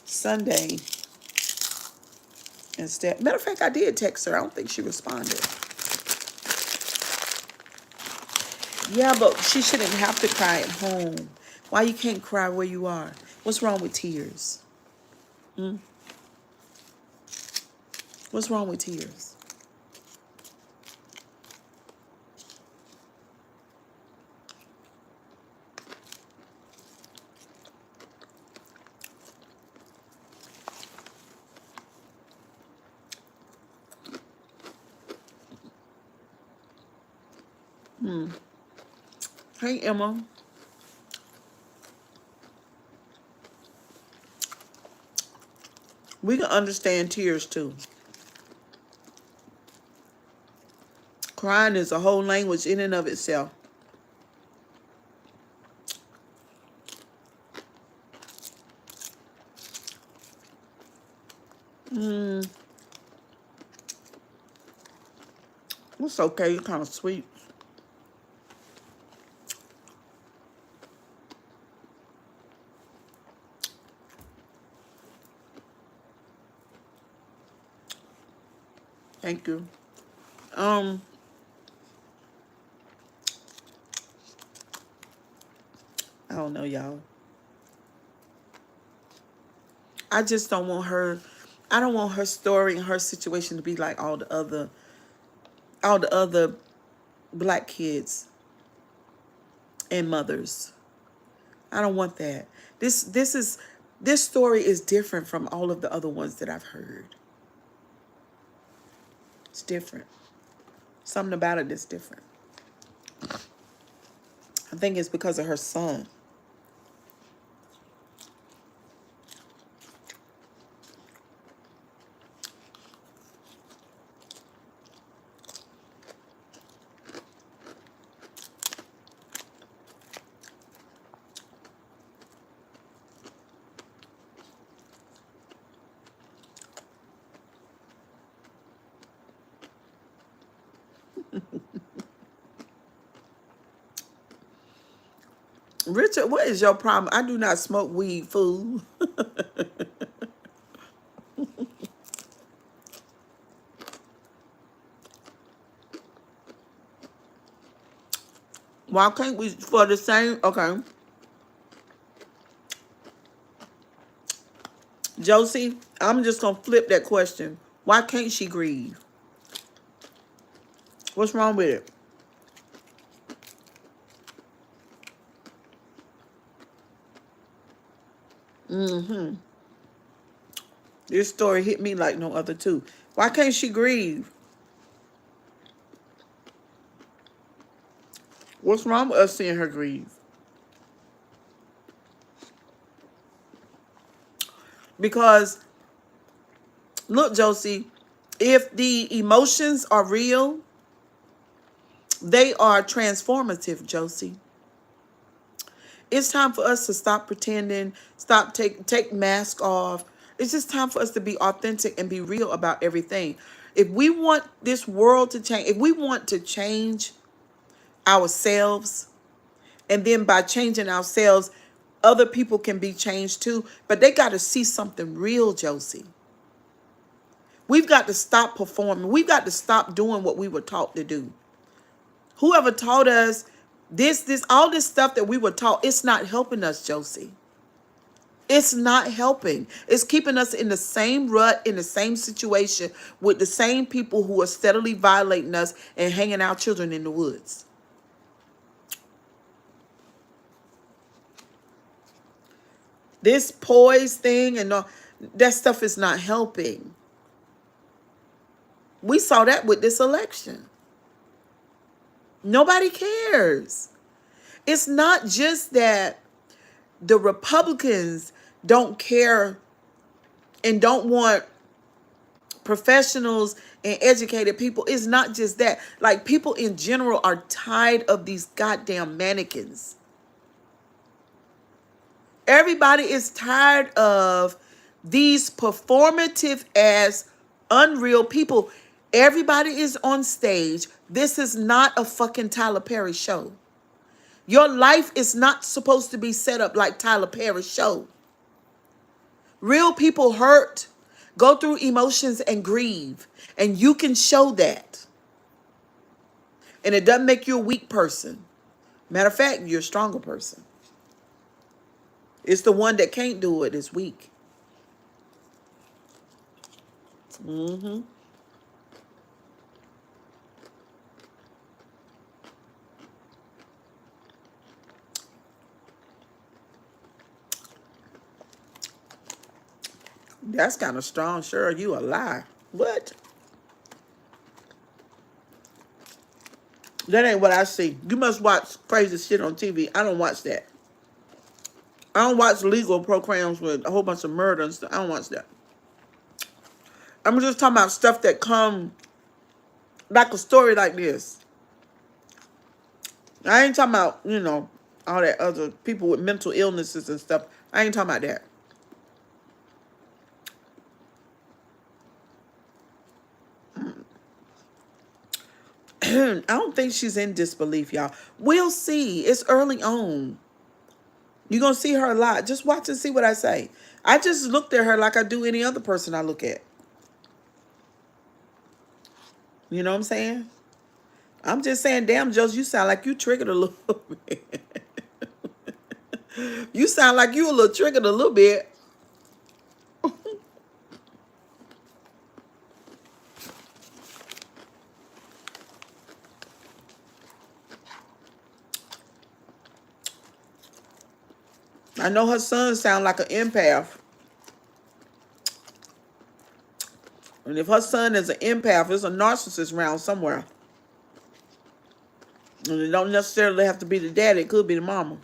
Sunday instead. Matter of fact, I did text her. I don't think she responded. Yeah, but she shouldn't have to cry at home. Why you can't cry where you are? What's wrong with tears? What's wrong with tears? Hey, Emma. We can understand tears too. Crying is a whole language in and of itself. It's okay. You're kind of sweet. Thank you. I don't know, y'all. I just don't want her. I don't want her story and her situation to be like all the other black kids and mothers. I don't want that. This story is different from all of the other ones that I've heard. It's different. Something about it is different. I think it's because of her son. Richard, what is your problem? I do not smoke weed, fool. Why can't we, for the same, okay. Josie, I'm just going to flip that question. Why can't she grieve? What's wrong with it? This story hit me like no other too. Why can't she grieve? What's wrong with us seeing her grieve? Because, look, Josie, if the emotions are real, they are transformative, Josie. It's time for us to stop pretending, stop take mask off. It's just time for us to be authentic and be real about everything. If we want this world to change, if we want to change ourselves, and then by changing ourselves, other people can be changed too, but they got to see something real, Josie. We've got to stop performing. We've got to stop doing what we were taught to do. Whoever taught us all this stuff that we were taught, it's not helping us, Josie. It's not helping. It's keeping us in the same rut, in the same situation, with the same people who are steadily violating us and hanging our children in the woods. This poise thing and all, that stuff is not helping. We saw that with this election. Nobody cares. It's not just that the Republicans don't care and don't want professionals and educated people. It's not just that. Like, people in general are tired of these goddamn mannequins. Everybody is tired of these performative ass unreal people. Everybody is on stage. This is not a fucking Tyler Perry show. Your life is not supposed to be set up like Tyler Perry's show. Real people hurt, go through emotions, and grieve. And you can show that. And it doesn't make you a weak person. Matter of fact, you're a stronger person. It's the one that can't do it is weak. That's kind of strong. Sure, you a lie. What? That ain't what I see. You must watch crazy shit on TV. I don't watch that. I don't watch legal programs with a whole bunch of murder and stuff. I don't watch that. I'm just talking about stuff that come like a story like this. I ain't talking about, all that other people with mental illnesses and stuff. I ain't talking about that. I don't think she's in disbelief, y'all. We'll see. It's early on. You're going to see her a lot. Just watch and see what I say. I just looked at her like I do any other person I look at. You know what I'm saying? I'm just saying, damn, Josie, you sound like you triggered a little bit. You sound like you a little triggered a little bit. I know her son sound like an empath. And if her son is an empath, there's a narcissist around somewhere. And it don't necessarily have to be the daddy. It could be the mama.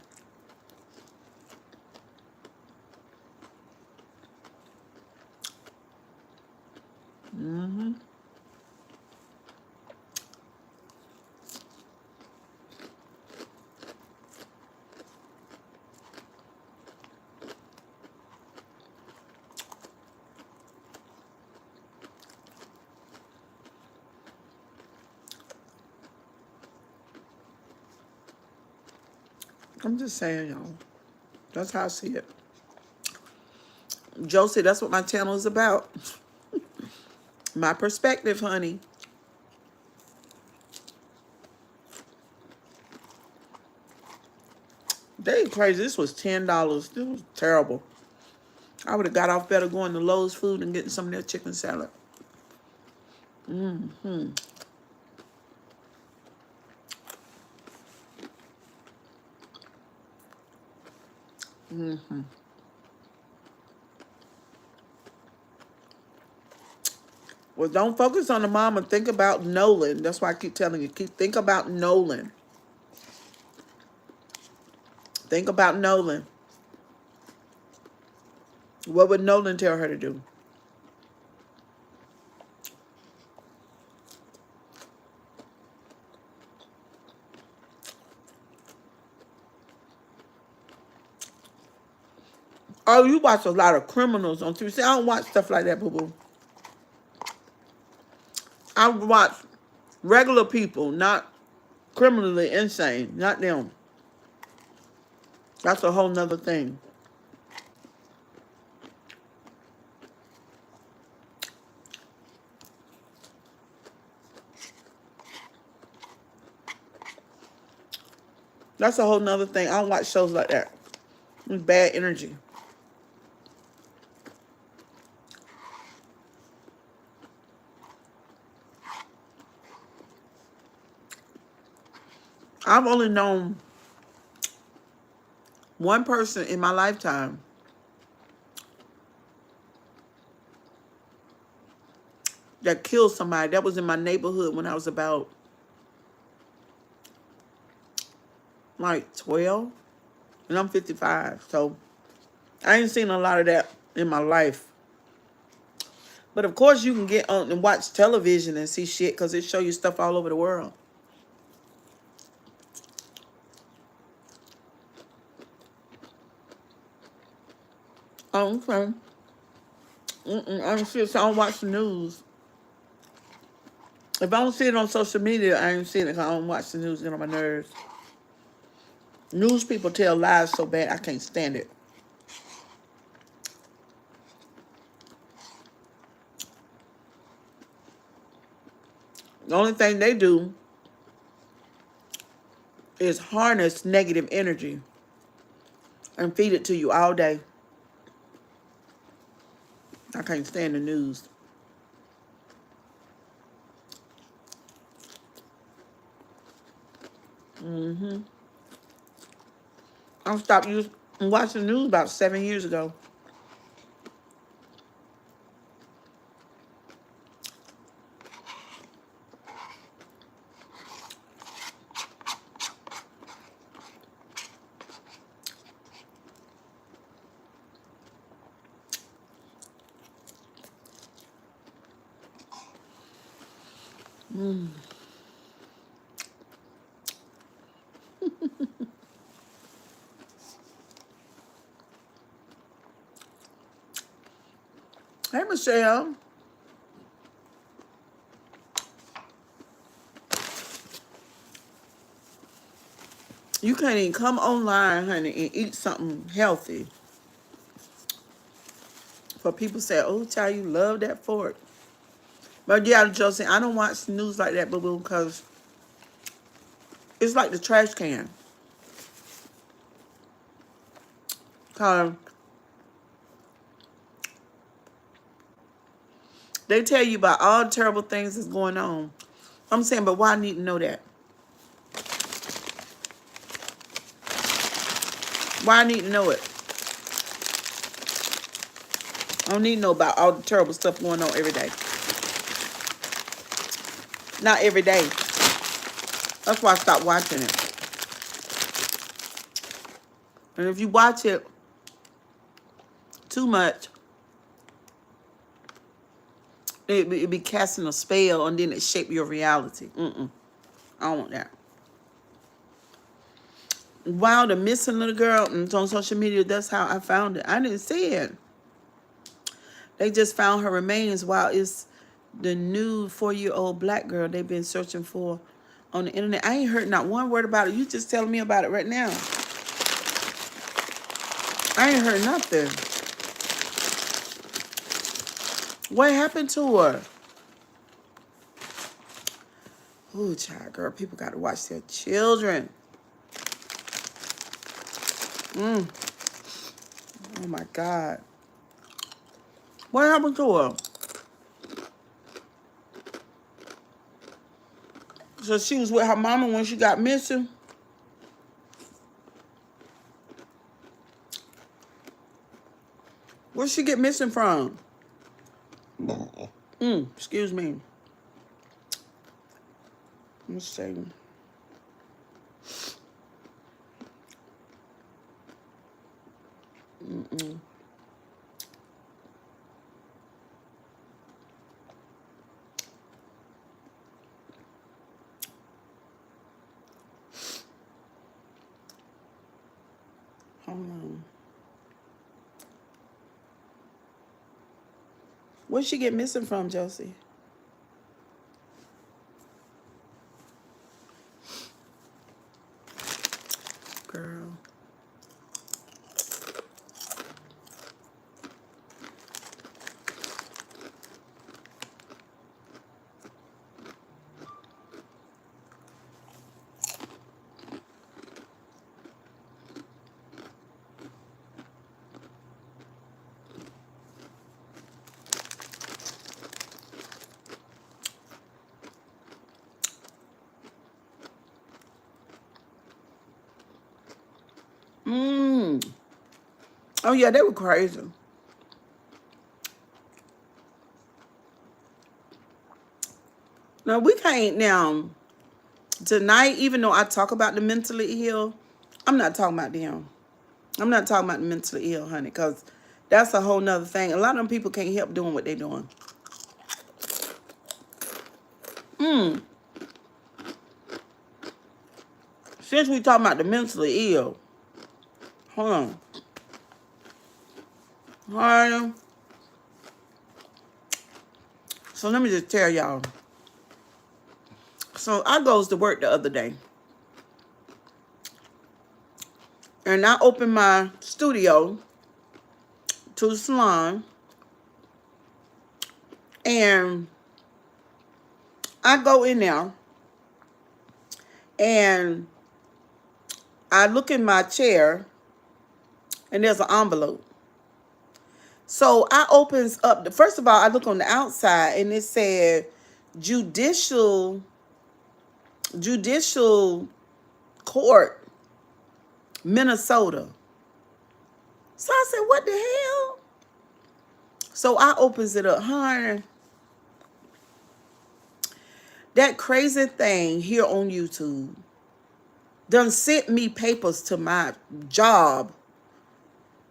I'm just saying, y'all. That's how I see it. Josie, that's what my channel is about. My perspective, honey. They crazy. This was $10. This was terrible. I would have got off better going to Lowe's Food and getting some of their chicken salad. Mm-hmm. Mm-hmm. Well, don't focus on the mama. Think about Nolan. That's why I keep telling you. Think about Nolan. Think about Nolan. What would Nolan tell her to do? Oh, you watch a lot of criminals on TV. See, I don't watch stuff like that, boo-boo. I watch regular people, not criminally insane. Not them. That's a whole nother thing. That's a whole nother thing. I don't watch shows like that. It's bad energy. I've only known one person in my lifetime that killed somebody. That was in my neighborhood when I was about like 12. And I'm 55. So I ain't seen a lot of that in my life. But of course you can get on and watch television and see shit because it show you stuff all over the world. Oh, okay. I don't see it, so I don't watch the news. If I don't see it on social media, I ain't seeing it because I don't watch the news. Get on my nerves. News people tell lies so bad, I can't stand it. The only thing they do is harness negative energy and feed it to you all day. I can't stand the news. I stopped watching the news about 7 years ago. Hey, Michelle. You can't even come online, honey, and eat something healthy. For people say, oh, child, you love that fork. But yeah, Josie, I don't watch the news like that, boo-boo, because it's like the trash can. Because they tell you about all the terrible things that's going on. I'm saying, but why I need to know that? Why I need to know it? I don't need to know about all the terrible stuff going on every day. Not every day. That's why I stopped watching it. And if you watch it too much, it be casting a spell and then it shape your reality. I don't want that. Wow, the missing little girl, and it's on social media, that's how I found it. I didn't see it. They just found her remains. Wow, it's the new 4-year-old black girl they've been searching for on the internet. I ain't heard not one word about it. You just telling me about it right now. I ain't heard nothing. What happened to her? Ooh, child, girl, people got to watch their children. Oh my God. What happened to her? So she was with her mama when she got missing? Where'd she get missing from? Excuse me. Let's see. Hold on. Where'd she get missing from, Josie? Girl. Oh, yeah, they were crazy. Now, we can't now. Tonight, even though I talk about the mentally ill, I'm not talking about them. I'm not talking about the mentally ill, honey, because that's a whole nother thing. A lot of them people can't help doing what they're doing. Since we talking about the mentally ill, hold on. All right. So let me just tell y'all. So I goes to work the other day. And I opened my studio to the salon. And I go in there. And I look in my chair. And there's an envelope. So I opens up. First of all, I look on the outside. And it said judicial court, Minnesota. So I said, what the hell? So I opens it up, honey. That crazy thing here on YouTube done sent me papers to my job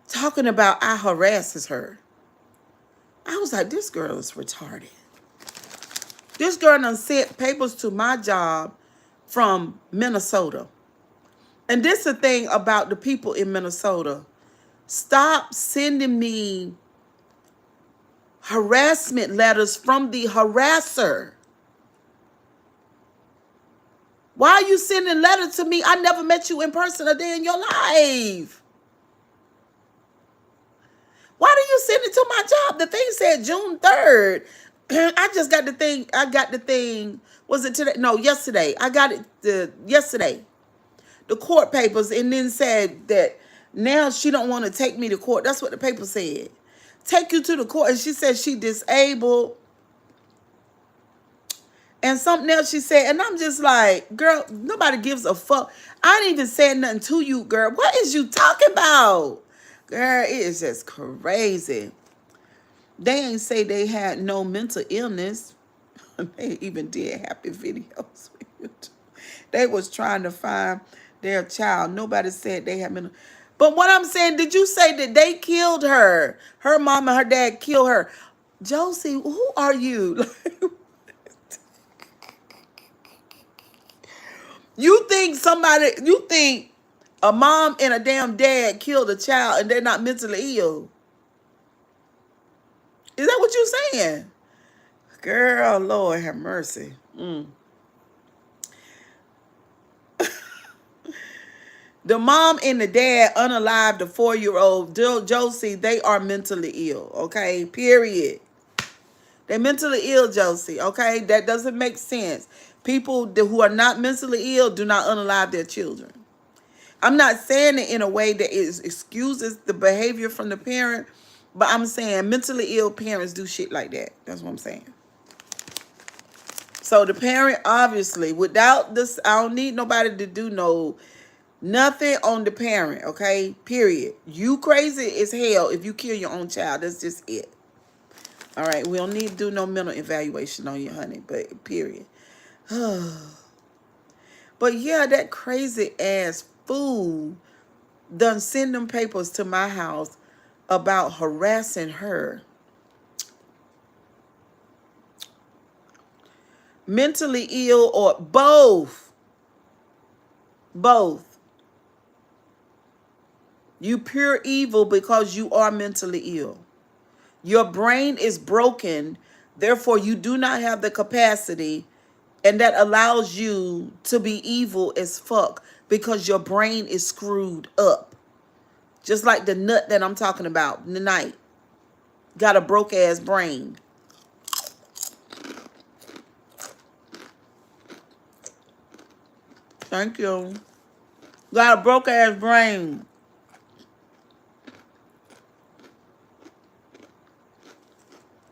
talking about I harasses her. I was like, this girl is retarded. This girl done sent papers to my job from Minnesota. And this is the thing about the people in Minnesota. Stop sending me harassment letters from the harasser. Why are you sending letters to me? I never met you in person a day in your life. Why do you send it to my job? The thing said June 3rd. I just got the thing. I got the thing. Was it today? No, yesterday. I got it yesterday. The court papers, and then said that now she don't want to take me to court. That's what the paper said. Take you to the court. And she said she disabled. And something else she said. And I'm just like, girl, nobody gives a fuck. I ain't even saying nothing to you, girl. What is you talking about? Girl, it is just crazy. They ain't say they had no mental illness. They even did happy videos. They was trying to find their child. Nobody said they had mental. But what I'm saying, did you say that they killed her? Her mom and her dad killed her. Josie, who are you? You think a mom and a damn dad killed a child and they're not mentally ill? Is that what you're saying? Girl, Lord have mercy. The mom and the dad unalive the 4-year-old Josie. They are mentally ill. Okay, period. They're mentally ill, Josie. Okay, that doesn't make sense. People who are not mentally ill do not unalive their children. I'm not saying it in a way that it excuses the behavior from the parent, but I'm saying mentally ill parents do shit like that. That's what I'm saying. So the parent, obviously, without this, I don't need nobody to do nothing on the parent, okay? Period. You crazy as hell if you kill your own child. That's just it. All right, we don't need to do no mental evaluation on you, honey, but period. But yeah, that crazy ass fool done send them papers to my house about harassing her. Mentally ill or both. Both. You pure evil because you are mentally ill. Your brain is broken, therefore you do not have the capacity, and that allows you to be evil as fuck because your brain is screwed up. Just like the nut that I'm talking about tonight. Got a broke ass brain. Thank you. Got a broke ass brain.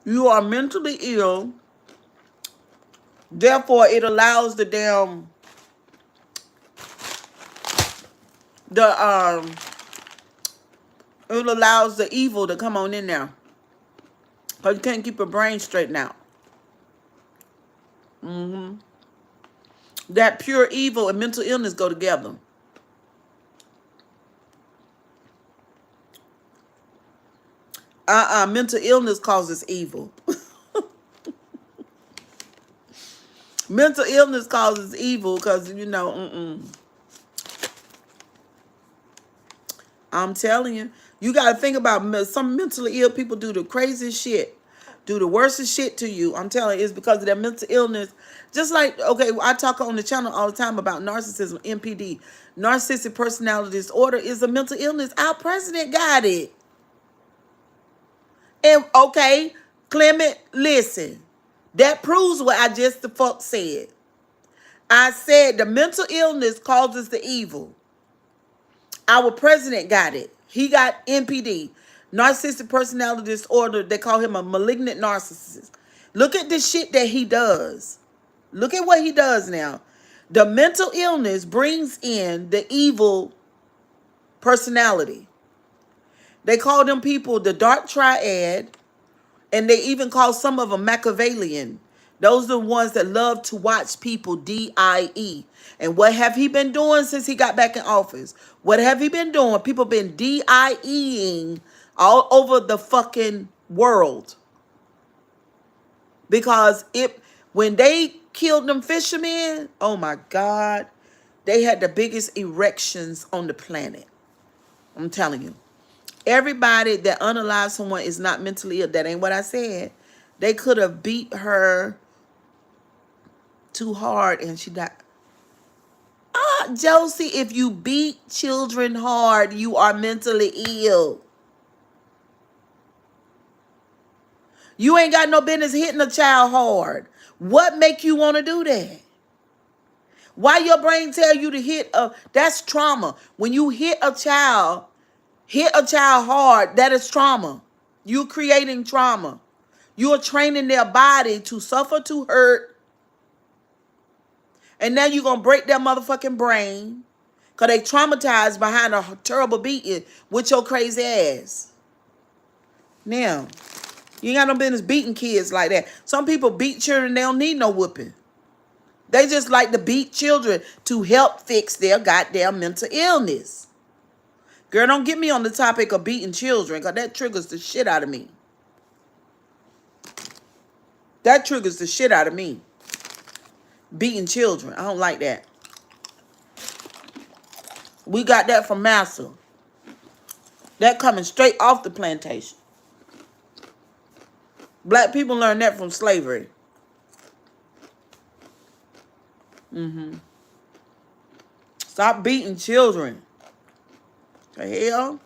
You are mentally ill. Therefore, it allows the it allows the evil to come on in there. Because you can't keep your brain straightened out. That pure evil and mental illness go together. Mental illness causes evil. Mental illness causes evil because, I'm telling you. You got to think about some mentally ill people do the craziest shit. Do the worstest shit to you. I'm telling you, it's because of their mental illness. Just like, okay, I talk on the channel all the time about narcissism, NPD. Narcissistic personality disorder is a mental illness. Our president got it. And, okay, Clement, listen. That proves what I just the fuck said. I said the mental illness causes the evil. Our president got it. He got NPD, narcissistic personality disorder. They call him a malignant narcissist. Look at the shit that he does. Look at what he does now. The mental illness brings in the evil personality. They call them people the dark triad, and they even call some of them Machiavellian. Those are the ones that love to watch people DIE. And what have he been doing since he got back in office? What have he been doing? People been DIEing all over the fucking world. Because when they killed them fishermen, oh my God, they had the biggest erections on the planet. I'm telling you. Everybody that unalives someone is not mentally ill. That ain't what I said. They could have beat her too hard and she died. Josie, if you beat children hard, you are mentally ill. You ain't got no business hitting a child hard. What make you want to do that? Why your brain tell you to that's trauma. When you hit a child hard, that is trauma. You're creating trauma. You're training their body to suffer, to hurt. And now you're going to break their motherfucking brain. Because they traumatized behind a terrible beating with your crazy ass. Now, you ain't got no business beating kids like that. Some people beat children, they don't need no whooping. They just like to beat children to help fix their goddamn mental illness. Girl, don't get me on the topic of beating children, because that triggers the shit out of me. That triggers the shit out of me. Beating children. I don't like that. We got that from Massa. That coming straight off the plantation. Black people learned that from slavery. Stop beating children. The hell?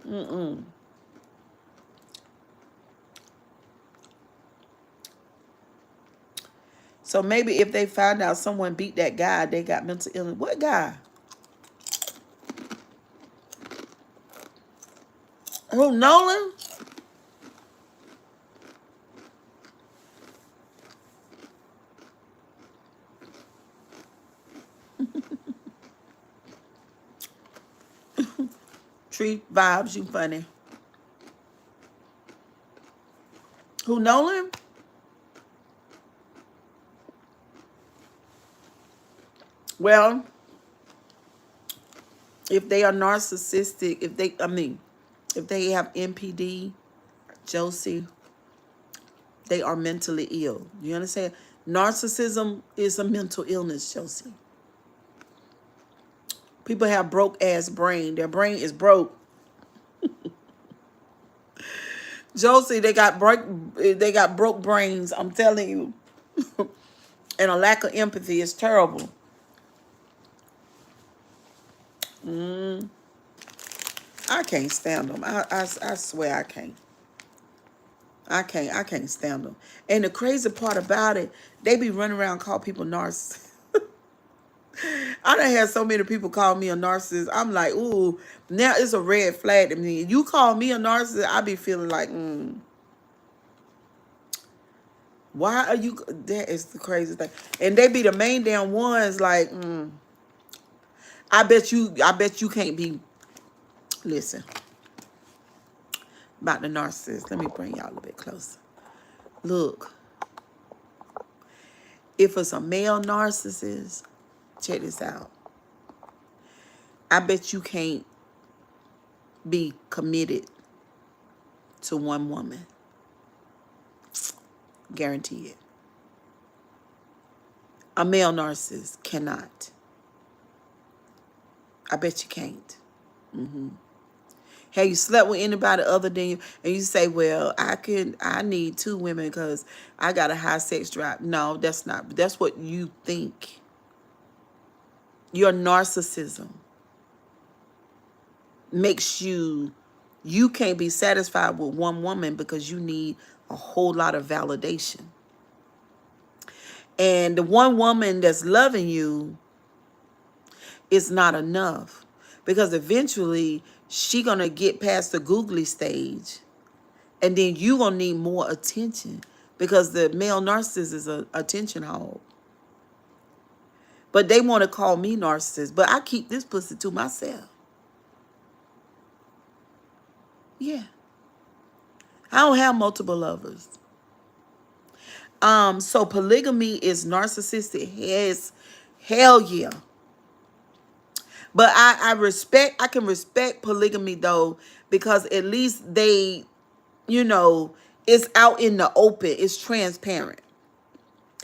Mm-mm. So maybe if they find out someone beat that guy, they got mental illness. What guy? Who, Nolan? Tree vibes, you funny. Who, Nolan? Well, if they are narcissistic, if they have NPD, Josie, they are mentally ill. You understand? Narcissism is a mental illness, Josie. People have broke ass brain. Their brain is broke. Josie, they got broke brains. I'm telling you. And a lack of empathy is terrible. I can't stand them. I swear I can't. I can't stand them. And the crazy part about it, they be running around and call people narcissists. I done had so many people call me a narcissist. I'm like, ooh, now it's a red flag to me. You call me a narcissist, I be feeling like, why are you? That is the crazy thing. And they be the main damn ones like, I bet you can't be. Listen, about the narcissist. Let me bring y'all a little bit closer. Look, if it's a male narcissist, check this out. I bet you can't be committed to one woman. Guarantee it. A male narcissist cannot. I bet you can't. Have you slept with anybody other than you? And you say, well, I need two women because I got a high sex drive. No, that's what you think. Your narcissism makes you can't be satisfied with one woman because you need a whole lot of validation. And the one woman that's loving you is not enough because eventually she gonna get past the googly stage and then you gonna need more attention because the male narcissist is an attention hog. But they want to call me narcissist, but I keep this pussy to myself. Yeah. I don't have multiple lovers. So polygamy is narcissistic. Yes, hell yeah. But I can respect polygamy though, because at least they, it's out in the open. It's transparent.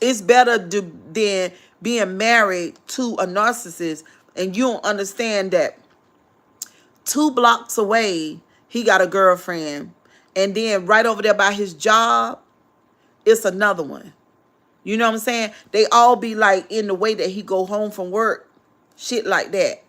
It's better than being married to a narcissist and you don't understand that 2 blocks away, he got a girlfriend. And then right over there by his job, it's another one. You know what I'm saying? They all be like in the way that he go home from work. Shit like that.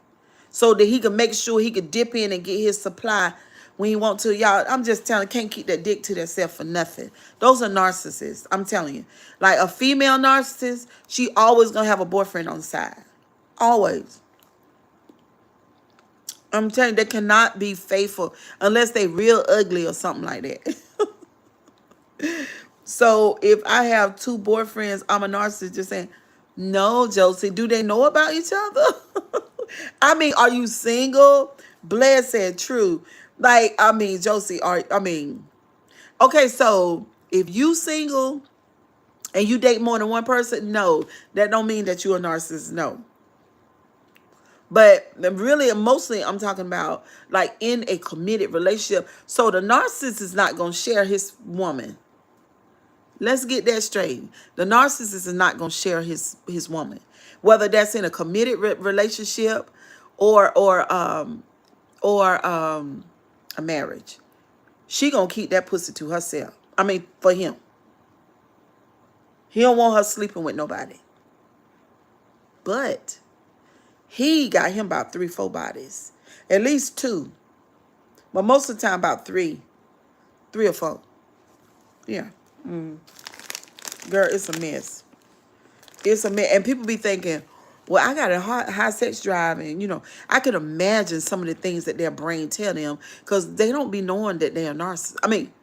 So that he can make sure he could dip in and get his supply when he want to. Y'all, I'm just telling, can't keep that dick to themselves for nothing. Those are narcissists. I'm telling you. Like a female narcissist, she always gonna have a boyfriend on the side. Always. I'm telling you, they cannot be faithful unless they real ugly or something like that. So if I have 2 boyfriends, I'm a narcissist just saying, no, Josie, do they know about each other? I mean, are you single? Blair said true. Like, I mean, Josie, okay, so if you single and you date more than one person, no, that don't mean that you're a narcissist, no. But really, mostly, I'm talking about like in a committed relationship. So the narcissist is not going to share his woman. Let's get that straight. The narcissist is not going to share his woman, whether that's in a committed relationship or a marriage. She gonna keep that pussy to herself. I mean, for him. He don't want her sleeping with nobody. But he got him about 3, 4 bodies. At least 2. But most of the time about 3. 3 or 4. Yeah. Girl, it's a mess. It's a mess. And people be thinking, well, I got a high sex drive. And, I could imagine some of the things that their brain tell them. Because they don't be knowing that they're narcissists. I mean,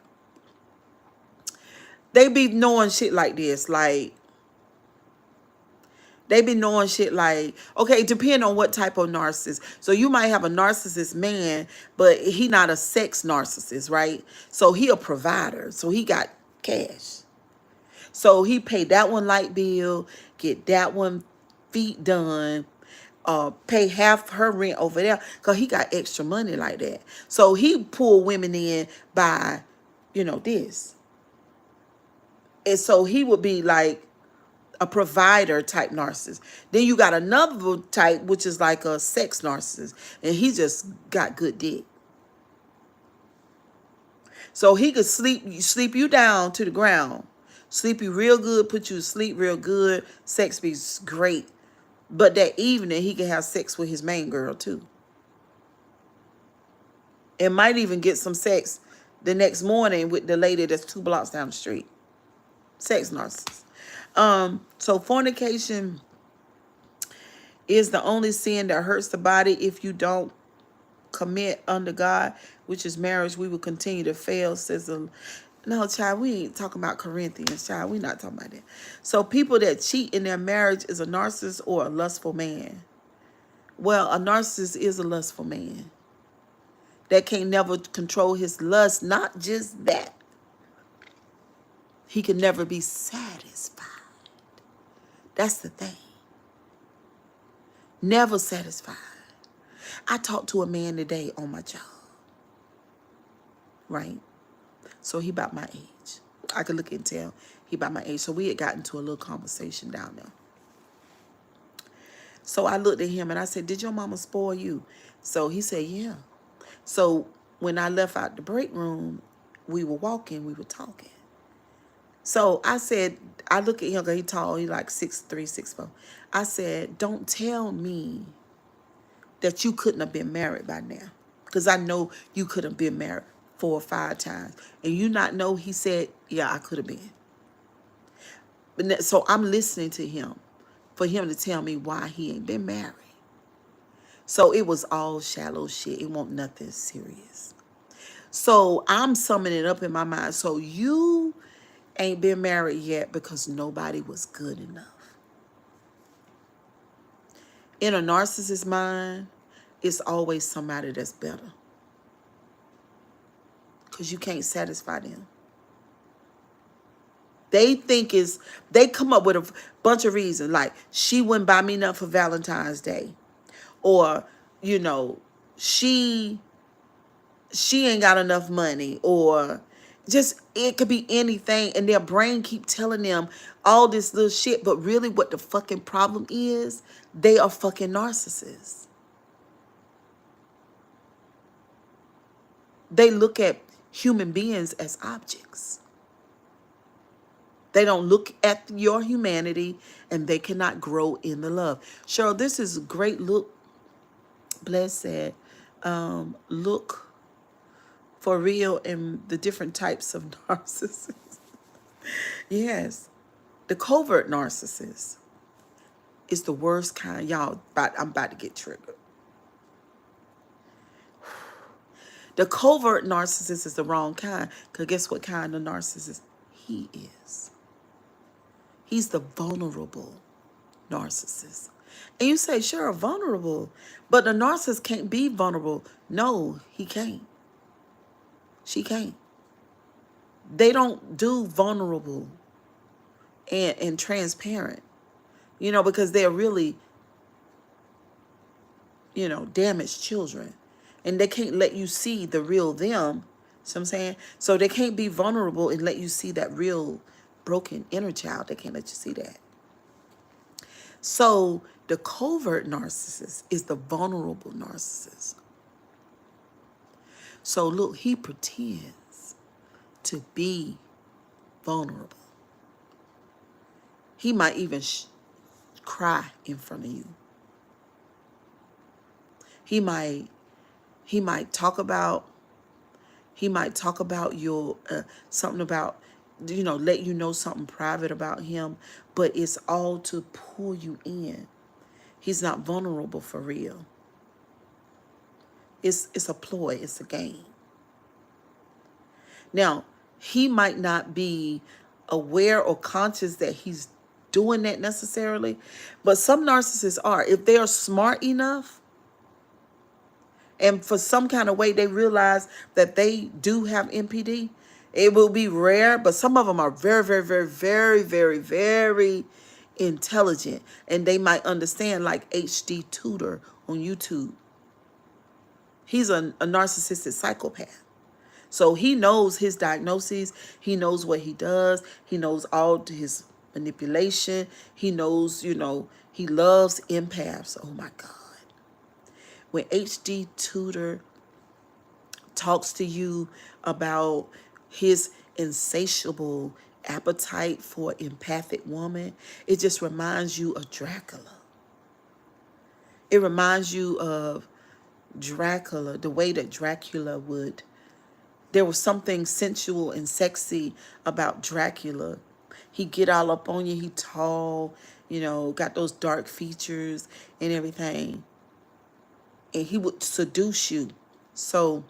they be knowing shit like this. Like, they be knowing shit like, okay, depending on what type of narcissist. So you might have a narcissist man, but he not a sex narcissist, right? So he a provider. So he got cash. So he paid that one light bill, get that one feet done, pay half her rent over there, because he got extra money like that. So he pull women in by, this. And so he would be like a provider type narcissist. Then you got another type, which is like a sex narcissist, and he just got good dick. So he could sleep you down to the ground, sleep you real good, put you to sleep real good, sex be great. But that evening he can have sex with his main girl too. And might even get some sex the next morning with the lady that's 2 blocks down the street. Sex narcissist. So fornication is the only sin that hurts the body. If you don't commit under God, which is marriage, we will continue to fail, says the... No, child, we ain't talking about Corinthians, child. We not talking about that. So people that cheat in their marriage is a narcissist or a lustful man. Well, a narcissist is a lustful man that can't never control his lust. Not just that. He can never be satisfied. That's the thing. Never satisfied. I talked to a man today on my job. Right? So he about my age. I could look and tell he about my age. So we had gotten to a little conversation down there. So I looked at him and I said, did your mama spoil you? So he said, yeah. So when I left out the break room, we were walking, we were talking. So I said, I look at him, because he tall, he like 6'3", 6'4". I said, don't tell me that you couldn't have been married by now. Because I know you could have been married 4 or 5 times. And you not know, he said, yeah, I could have been. But so I'm listening to him for him to tell me why he ain't been married. So it was all shallow shit. It wasn't nothing serious. So I'm summing it up in my mind. So you ain't been married yet because nobody was good enough. In a narcissist's mind, it's always somebody that's better. Because you can't satisfy them. They come up with a bunch of reasons. Like, she wouldn't buy me nothing for Valentine's Day. Or, she ain't got enough money. Or just, it could be anything. And their brain keep telling them all this little shit. But really what the fucking problem is, they are fucking narcissists. They look at human beings as objects. They don't look at your humanity, and they cannot grow in the love. Cheryl, this is a great look. Bless said, look for real in the different types of narcissists. Yes. The covert narcissist is the worst kind. Y'all, I'm about to get triggered. The covert narcissist is the wrong kind, because guess what kind of narcissist he is? He's the vulnerable narcissist. And you say, sure, vulnerable, but the narcissist can't be vulnerable. No, he can't. She can't. They don't do vulnerable and transparent, because they're really, damaged children. And they can't let you see the real them. See what I'm saying? So they can't be vulnerable and let you see that real broken inner child. They can't let you see that. So the covert narcissist is the vulnerable narcissist. So look, he pretends to be vulnerable. He might even cry in front of you. He might talk about your something about, let you know something private about him, but it's all to pull you in. He's not vulnerable for real. It's a ploy, it's a game. Now, he might not be aware or conscious that he's doing that necessarily, but some narcissists are. If they are smart enough, and for some kind of way they realize that they do have MPD, it will be rare, but some of them are very, very, very, very, very, very intelligent, and they might understand, like HD Tutor on YouTube. He's a narcissistic psychopath. So he knows his diagnoses. He knows what he does. He knows all his manipulation. He knows, he loves empaths. Oh my God. When HD Tutor talks to you about his insatiable appetite for empathic woman, it just reminds you of Dracula. It reminds you of Dracula, the way that Dracula would. There was something sensual and sexy about Dracula. He get all up on you. He tall, got those dark features and everything. And he would seduce you. So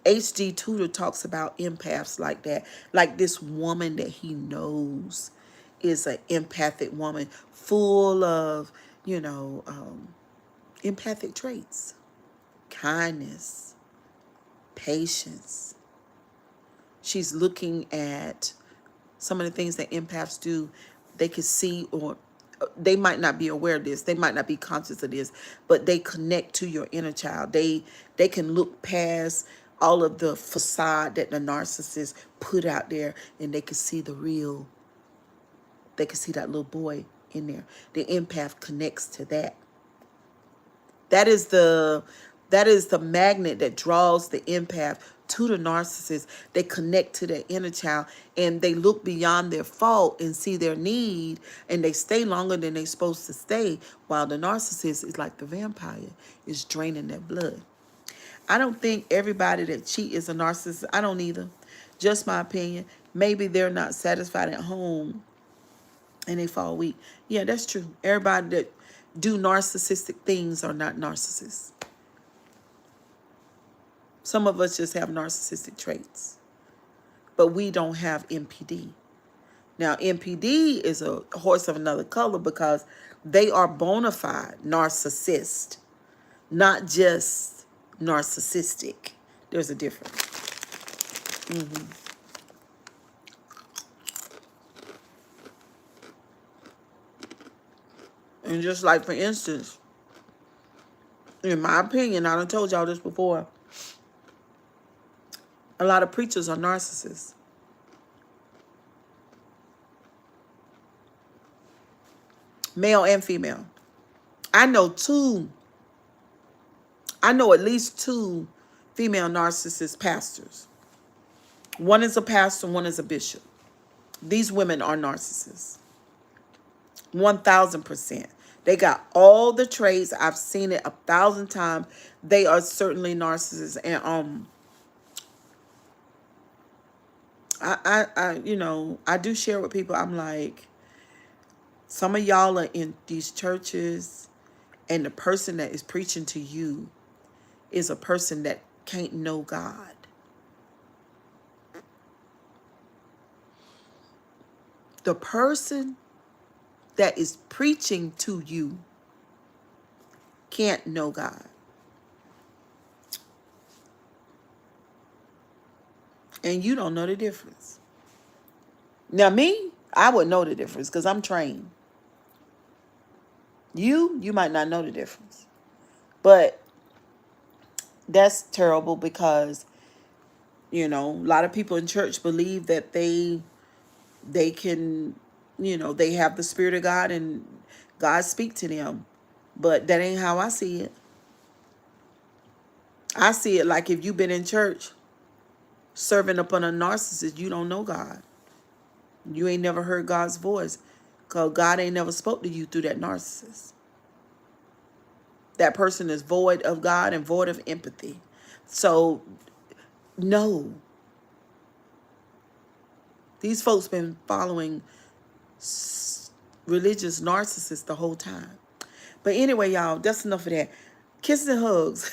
HD Tutor talks about empaths like that. Like this woman that he knows is an empathic woman full of, empathic traits. Kindness. Patience. She's looking at some of the things that empaths do. They can see, or they might not be aware of this. They might not be conscious of this, but they connect to your inner child. They can look past all of the facade that the narcissist put out there, and they can see the real. They can see that little boy in there. The empath connects to that. That is the magnet that draws the empath to the narcissist. They connect to their inner child, and they look beyond their fault and see their need, and they stay longer than they're supposed to stay, while the narcissist is like the vampire, is draining their blood. I don't think everybody that cheat is a narcissist. I don't either. Just my opinion. Maybe they're not satisfied at home and they fall weak. Yeah, that's true. Everybody that do narcissistic things are not narcissists. Some of us just have narcissistic traits, but we don't have MPD. Now, MPD is a horse of another color because they are bona fide narcissist, not just narcissistic. There's a difference. And just like, for instance, in my opinion, I done told y'all this before, a lot of preachers are narcissists. Male and female. I know at least two female narcissist pastors. One is a pastor, one is a bishop. These women are narcissists. 1000%. They got all the traits. I've seen it 1,000 times. They are certainly narcissists. And I do share with people. I'm like, some of y'all are in these churches, and the person that is preaching to you is a person that can't know God. The person that is preaching to you can't know God. And you don't know the difference. Now me, I would know the difference because I'm trained. You might not know the difference. But that's terrible because, a lot of people in church believe that they can, they have the Spirit of God and God speak to them. But that ain't how I see it. I see it like if you've been in church serving up on a narcissist, you don't know God. You ain't never heard God's voice. Because God ain't never spoke to you through that narcissist. That person is void of God and void of empathy. So, no. These folks been following religious narcissists the whole time. But anyway, y'all, that's enough of that. Kisses and hugs.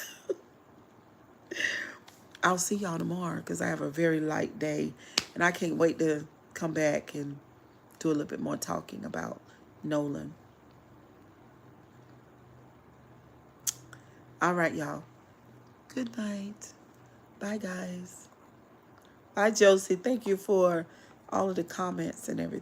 I'll see y'all tomorrow because I have a very light day. And I can't wait to come back and do a little bit more talking about Nolan. All right, y'all. Good night. Bye, guys. Bye, Josie. Thank you for all of the comments and everything.